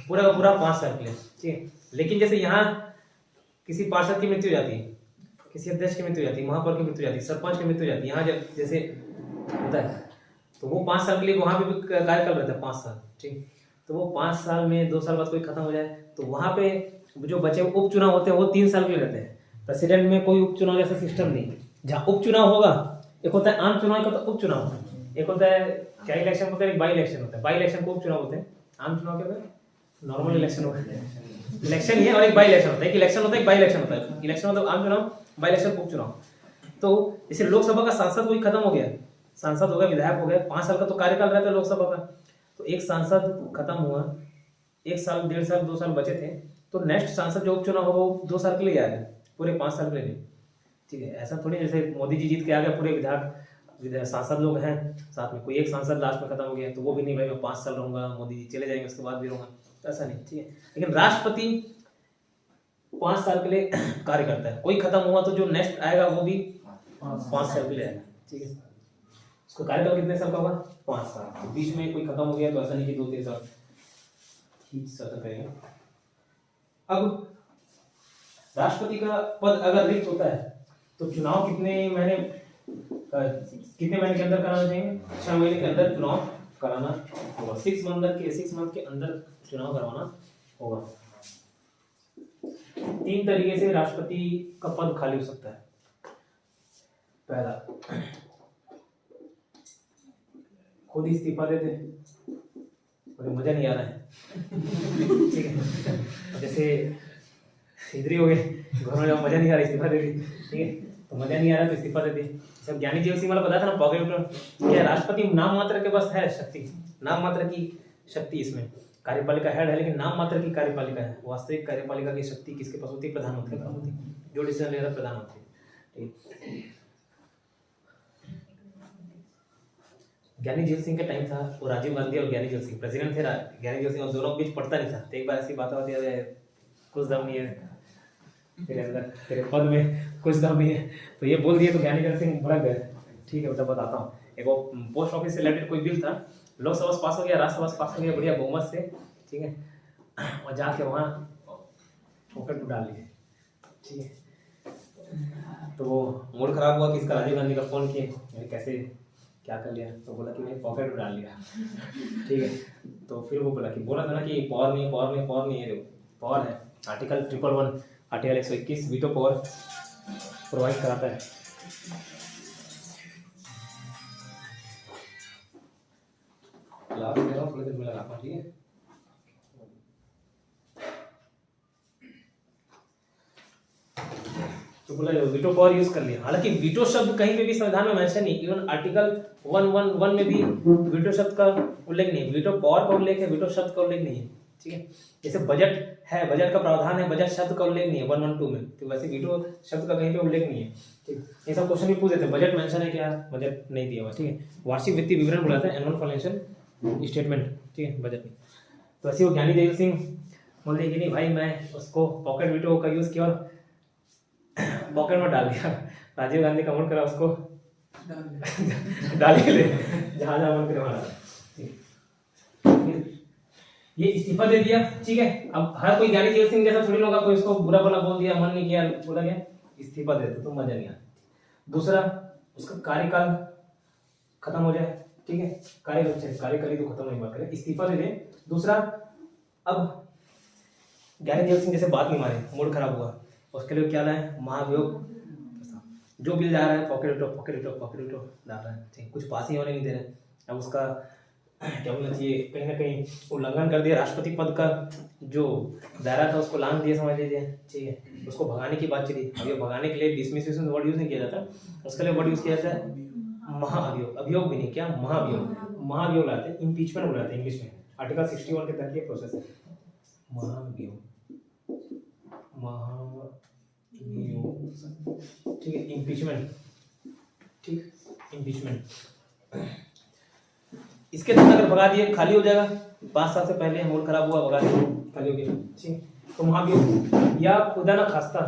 पूरा का पूरा 5 साल के लिए, ठीक है। लेकिन जैसे यहाँ किसी पार्षद की मृत्यु हो जाती है, किसी अध्यक्ष की मृत्यु हो जाती है, महापौर की मृत्यु हो जाती है, सरपंच की मृत्यु हो जाती है, यहाँ जब जैसे होता है तो वो 5 साल के लिए वहाँ पे भी कार्यकाल रहता है 5 साल, ठीक। तो वो 5 साल में 2 साल बाद कोई खत्म हो जाए तो वहाँ पे जो बचे उपचुनाव होते हैं वो 3 साल के लिए रहते हैं। प्रेसिडेंट में कोई उपचुनाव जैसा सिस्टम नहीं। जहाँ उपचुनाव होगा, एक होता है आम चुनाव, एक होता है उपचुनाव, एक होता है क्या इलेक्शन होता है, एक बाई इलेक्शन होता है। बाई इलेक्शन को उपचुनाव होते हैं, आम चुनाव क्या होता है? नॉर्मल इलेक्शन होता है, इलेक्शन ही है, और एक बाई इलेक्शन होता है। एक इलेक्शन होता है, एक बाई इलेक्शन होता है। इलेक्शन मतलब आम चुनाव, बाई इलेक्शन उपचुनाव। तो जैसे लोकसभा का सांसद कोई खत्म हो गया, सांसद हो गया, विधायक हो गए, 5 साल का तो कार्यकाल रहता है लोकसभा का, तो एक सांसद खत्म हुआ, 1 साल, 1.5 साल, 2 साल बचे थे, तो नेक्स्ट सांसद जो उपचुनाव होगा वो 2 साल के लिए आएगा, पूरे 5 साल के लिए नहीं, ठीक है। ऐसा थोड़ी जैसे मोदी जी जीत के आ गए, पूरे विधायक सांसद लोग हैं साथ में, कोई एक सांसद लास्ट में खत्म हो गया तो वो भी नहीं, भाई मैं 5 साल रहूंगा, मोदी जी चले जाएंगे उसके बाद भी रहूंगा, ऐसा नहीं, ठीक है। लेकिन राष्ट्रपति 5 साल के लिए कार्य करता है। कोई खत्म हुआ तो जो नेक्स्ट आएगा वो भी 5 साल के लिए आएगा, ठीक है। उसका कार्यकाल कितने साल का होगा? 5 साल। बीच में कोई खत्म हो गया तो ऐसा नहीं कि 2-3 साल ठीक सतर्क रहेगा। अब राष्ट्रपति का पद अगर रिक्त होता है तो चुनाव कितने महीने के अंदर कराना चाहिए? 6 महीने के अंदर चुनाव कराना होगा। 6 मंथ के अंदर चुनाव करवाना होगा। 3 तरीके से राष्ट्रपति का पद खाली हो सकता है। पहला, खुद ही इस्तीफा दे दे, मुझे मजा नहीं आ रहा है, ठीक है। जैसे इधर ही हो गए, घर में जब मजा नहीं आ रहा इस्तीफा दे दी, ठीक है, तो मजा नहीं आ रहा तो इस्तीफा दे दी। सब ज्ञानी जीवन सिंह वाला बताया था ना, पॉकेट क्या राष्ट्रपति नाम मात्र के बस है शक्ति, नाम मात्र की शक्ति इसमें, कार्यपालिका हेड है लेकिन नाम मात्र की कार्यपालिका है। वास्तविक कार्यपालिका की शक्ति किसके पास होती है? प्रधानमंत्री के पास होती है, जो डिसीजन ले रहा है प्रधानमंत्री, ठीक। ज्ञानी जेल सिंह का टाइम था, वो राजीव गांधी और ज्ञानी जेल सिंह प्रेसिडेंट थे, ज्ञानी जेल सिंह, और दोनों के बीच पड़ता नहीं था। तो एक बार ऐसी बात होती है, कुछ दम नहीं है तेरे अंदर, तेरे पद में कुछ दम नहीं है, तो ये बोल दिए तो ज्ञानी जेल सिंह भड़क गए, ठीक है। मतलब बताता हूँ, एक वो पोस्ट ऑफिस से रिलेटेड कोई बिल था, लोकसभा से पास हो गया, राज्यसभा से पास हो गया बढ़िया बहुमत से, ठीक है, और जाके वहाँ पॉकेट में डाल लिए, ठीक है। तो वो मूड खराब हुआ कि इसका राजीव गांधी का फोन किए, कैसे क्या कर लिया, तो बोला कि मैं पॉकेट में डाल लिया, ठीक है। तो फिर वो बोला था ना कि पावर नहीं है, पावर है, article 111 article 121 veto power provide कराता है। लास्ट दे रहा हूँ, थोड़ी देर में लगाता हूँ, ठीक है। तो बोला वीटो पावर यूज कर लिया, हालांकि वीटो शब्द कहीं पे भी संविधान में मेंशन नहीं, इवन आर्टिकल 111 में भी वीटो शब्द का उल्लेख नहीं है, वीटो पावर का उल्लेख है, वीटो शब्द का उल्लेख नहीं है, ठीक है। जैसे बजट है, बजट का प्रावधान है, बजट शब्द का उल्लेख नहीं है 112 में, तो वैसे वीटो शब्द का कहीं पे उल्लेख नहीं है, ठीक। ये सब क्वेश्चन भी पूछ देते हैं, बजट मेंशन है क्या, बजट नहीं दिया हुआ, ठीक है। वार्षिक वित्तीय विवरण बुलाते हैं, एनुअल फाइनेंशियल स्टेटमेंट, ठीक है, बजट में। तो ऐसे वो ज्ञानी देव सिंह बोलते कि नहीं भाई मैं उसको पॉकेट वीटो का यूज किया और पॉकेट में डाल दिया, राजीव गांधी का मन करा उसको डाल के ले जहाँ जहाँ मन करे वहाँ, ये इस्तीफा दे दिया, ठीक है। अब हर कोई ज्ञानी देव सिंह जैसा थोड़ी लोग आपको इसको बुरा भला बोल दिया, मन नहीं किया, बोला गया इस्तीफा दे दो तो मजा नहीं आता। दूसरा, उसका कार्यकाल खत्म हो जाए, ठीक है, कार्यकाल तो खत्म नहीं बात करें, इस्तीफा दे दे। दूसरा, अब ज्ञानी देव सिंह जैसे बात नहीं मारे, मूड खराब हुआ, उसके लिए क्या लाए, महाभियोग, जो बिल जा रहा है पॉकेट विटो डाल रहा है, ठीक, कुछ पास ही होने नहीं दे रहे। अब उसका क्या बोलना चाहिए, कहीं ना कहीं उल्लंघन कर दिया, राष्ट्रपति पद का जो दायरा था उसको लांघ दिया, समझ लीजिए, ठीक है। उसको भगाने की बात चली, अब ये भगाने के लिए डिसमिसेशन वर्ड यूज नहीं किया जाता, उसके लिए वर्ड यूज किया जाता है महाअभियोग, अभियोग भी नहीं, क्या महाअभियोग लाते हैं, इम्पीचमेंट बुलाते हैं इंग्लिश में, आर्टिकल 61 के तहत ये प्रोसेस है, महाअभियोग, ठीक है, इम्पीचमेंट, ठीक, इम्पीचमेंट। इसके तहत अगर भगा दिए खाली हो जाएगा, 5 साल से पहले मूड खराब हुआ, भगा दिया खाली हो गया, ठीक। तो महाभियोग या खुदा ना खास्ता,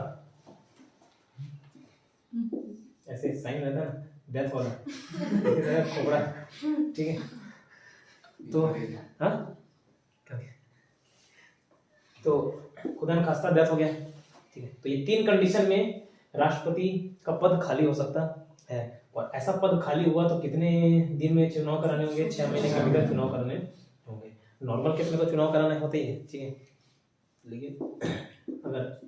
ऐसे साइन रहता है ना डेथ वाला, खोपड़ा, ठीक है। तो हाँ, तो खुदा ना खास्ता डेथ हो गया, ठीक है। तो ये 3 कंडीशन में राष्ट्रपति का पद खाली हो सकता है, और ऐसा पद खाली हुआ तो कितने दिन में चुनाव कराने होंगे, 6 महीने के भीतर चुनाव कराने होंगे। नॉर्मल केस में तो चुनाव कराने होते ही है, ठीक है, लेकिन अगर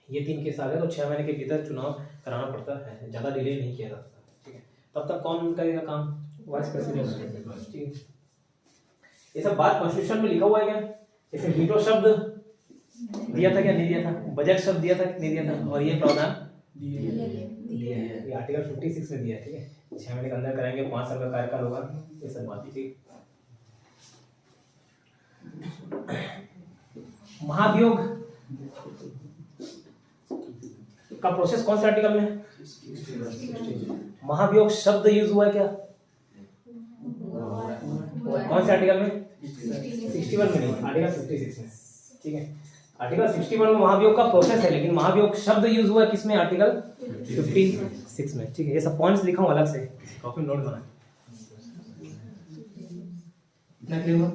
ये 3 केस आ गए तो 6 महीने के भीतर चुनाव कराना पड़ता है, ज़्यादा डिले नहीं किया जा सकता, ठीक है। तब तक कौन करेगा काम, वाइस प्रेसिडेंट, ठीक है। ये सब बात कॉन्स्टिट्यूशन में लिखा हुआ है क्या, जैसे वीटो शब्द दिया था क्या, नहीं दिया था, बजट शब्द दिया था कि नहीं दिया था, और ये प्रावधान दिया है, ये आर्टिकल 56 में दिया है, ठीक है। 6 महीने के अंदर कराएंगे, 5 साल का कार्यकाल होगा, ये सब बात, ठीक। महाभियोग का प्रोसेस कौन से आर्टिकल में, महाभियोग शब्द यूज हुआ है क्या, कौन से आर्टिकल में, 61 में नहीं, आर्टिकल 56 में, ठीक है। आर्टिकल 61 में महाभियोग का प्रोसेस है, लेकिन महाभियोग शब्द यूज हुआ है किसमें, आर्टिकल 56 में, ठीक है। ये सब पॉइंट्स लिखा हूं अलग से, कॉपी नोट बना, इतना क्लियर हुआ।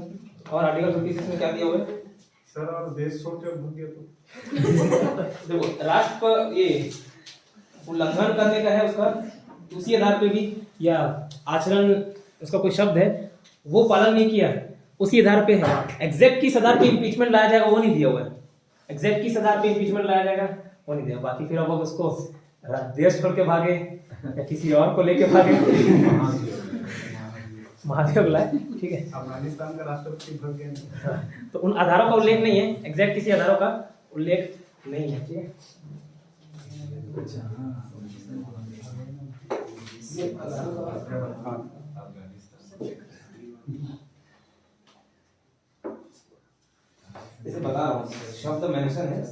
और आर्टिकल 56 में क्या दिया हुआ है सर, और देश छोड़ के भूल गया तो देखो, राष्ट्र पर ये उल्लंघन करने का है उसका, उसी आधार पे भी, या आचरण उसका कोई शब्द है वो पालन नहीं किया, उसी आधार पे है। एग्जैक्ट किस आधार पे इम्पीचमेंट लाया जाएगा वो नहीं दिया हुआ है, एग्जैक्ट किस आधार पे इम्पीचमेंट लाया जाएगा वो नहीं दिया। बाकी फिर अब उसको देश छोड़ के भागे या किसी और को लेके भागे, महाभियोग लाए, ठीक है। अफगानिस्तान का राष्ट्रपति भग गया, तो उन आधारों का उल्लेख नहीं है, एग्जैक्ट किसी आधारों का उल्लेख नहीं है, ठीक है। जैसे बता रहा हूँ, शब्द मेंशन है,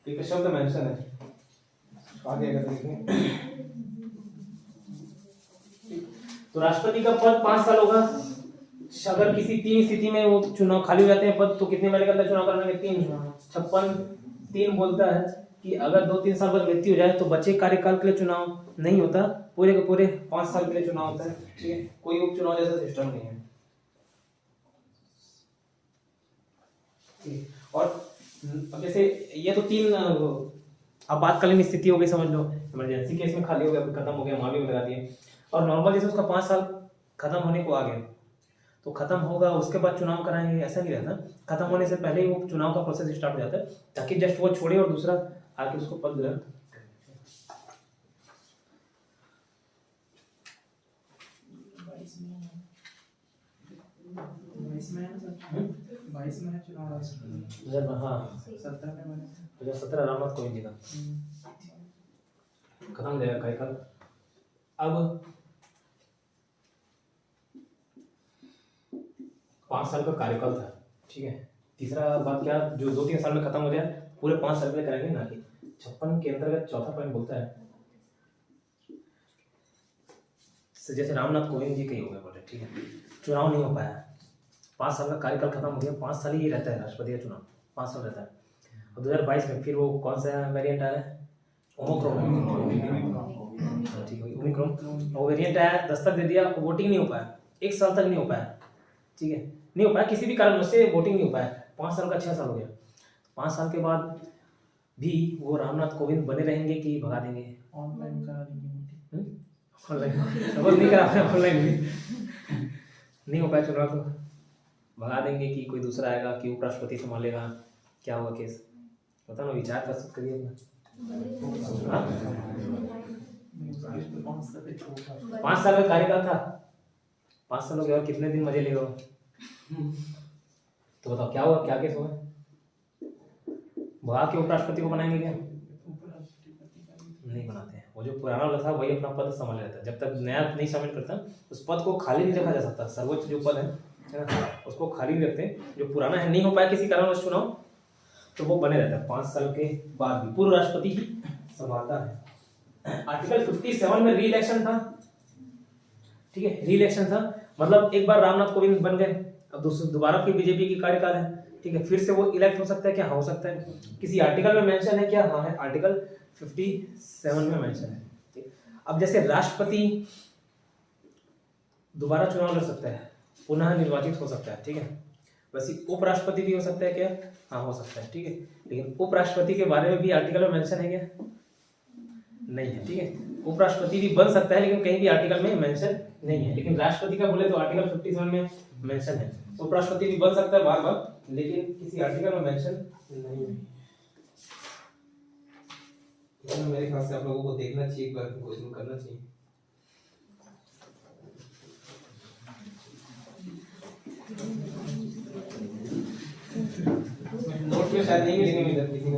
एक शब्द मेंशन है, आगे अगर देखें तो राष्ट्रपति का पद 5 साल होगा, अगर किसी 3 स्थिति में वो चुनाव खाली हो जाते हैं पद, तो कितने महीने के अंदर चुनाव कराने, 3 बोलता है कि अगर 2-3 साल बाद मृत्यु हो जाए तो बचे कार्यकाल के लिए चुनाव नहीं होता, पूरे के पूरे 5 साल के लिए चुनाव होता है, ठीक है। कोई उपचुनाव जैसा सिस्टम नहीं है, ठीक। और अब जैसे ये तो 3 आपातकालीन स्थिति हो गई समझ लो, इमरजेंसी केस में खाली हो गया, खत्म हो गया, वहाँ भी लगा दिए। और नॉर्मल जैसे उसका 5 साल खत्म होने को आ गया तो खत्म होगा उसके बाद चुनाव कराएंगे, ऐसा नहीं रहता। खत्म होने से पहले ही वो चुनाव का प्रोसेस स्टार्ट हो जाता है, ताकि जस्ट वो छोड़े और दूसरा आके उसको पद ग्रहण। बाईस में है चुनाव, हाँ 17 में बने। 2017 रामनाथ कोविंद जी का खत्म हो जाएगा कार्यकाल। अब 5 साल का कार्यकाल था, ठीक है। तीसरा बात क्या, जो 2-3 साल में खत्म हो जाए, पूरे 5 साल में करेंगे ना कि 56 के अंतर्गत चौथा पॉइंट बोलता है जैसे रामनाथ कोविंद जी के ही हो गए बोले, ठीक है, चुनाव नहीं हो पाया, 5 साल का कार्यकाल खत्म हो गया, 5 साल ही रहता है राष्ट्रपति का चुनाव, 5 साल रहता है। और 2022 में फिर वो कौन सा वेरिएंट आया है, ओमिक्रॉन, ठीक है ओमिक्रॉन, वो वेरिएंट आया, दस्तक दे दिया, वोटिंग नहीं हो पाया, 1 साल तक नहीं हो पाया, ठीक है, नहीं हो पाया, किसी भी कारण से वोटिंग नहीं हो पाया, 5 साल का 6 साल हो गया। 5 साल के बाद भी वो रामनाथ कोविंद बने रहेंगे कि भगा देंगे? ऑनलाइन करा देंगे, ऑनलाइन समझ नहीं करा, ऑनलाइन नहीं हो पाया चुनाव तो भगा देंगे कि कोई दूसरा आएगा, कि उपराष्ट्रपति संभालेगा, क्या होगा केस, पता ना, विचार प्रस्तुत करिए अपना। 5 साल का कार्यकाल था, 5 साल हो गए और कितने दिन मजे लेगा तो बताओ क्या हुआ, क्या केस हुआ? भगा के उपराष्ट्रपति को बनाएंगे क्या? नहीं बनाते हैं, वो जो पुराना वाला था वही अपना पद संभाले रहता है, जब तक नया नहीं शामिल करता उस पद को खाली नहीं रखा जा सकता, सर्वोच्च जो पद है ना उसको खाली नहीं रखते, जो पुराना है नहीं हो पाया किसी कारणवश चुनाव तो वो बने रहता है, 5 साल के बाद भी पूर्व राष्ट्रपति ही संभालता है। आर्टिकल 57 में री इलेक्शन था, ठीक है, री इलेक्शन था, मतलब एक बार रामनाथ कोविंद बन गए, अब दोबारा फिर बीजेपी की कार्यकाल है, ठीक है, फिर से वो इलेक्ट हो सकता है क्या? हो सकता है। किसी आर्टिकल में मेंशन है क्या? हाँ है, आर्टिकल 57 में मेंशन है, ठीक। अब जैसे राष्ट्रपति दोबारा चुनाव लड़ सकता है, पुनः निर्वाचित हो सकता है, ठीक है, वैसे उपराष्ट्रपति भी हो सकता है क्या? हाँ हो सकता है, ठीक है, लेकिन उपराष्ट्रपति के बारे में भी आर्टिकल में मेंशन है क्या? नहीं है, ठीक है, उपराष्ट्रपति भी बन सकता है लेकिन कहीं भी आर्टिकल में मेंशन नहीं है, लेकिन राष्ट्रपति का बोले तो आर्टिकल 57 में मेंशन है, उपराष्ट्रपति भी बन सकता है बार बार, लेकिन किसी आर्टिकल में मेंशन नहीं है। ये मेरे ख्याल से आप लोगों को देखना चाहिए, एक बार क्वेश्चन करना चाहिए। नोट में शायद नहीं मिलेंगे, इधर किसी को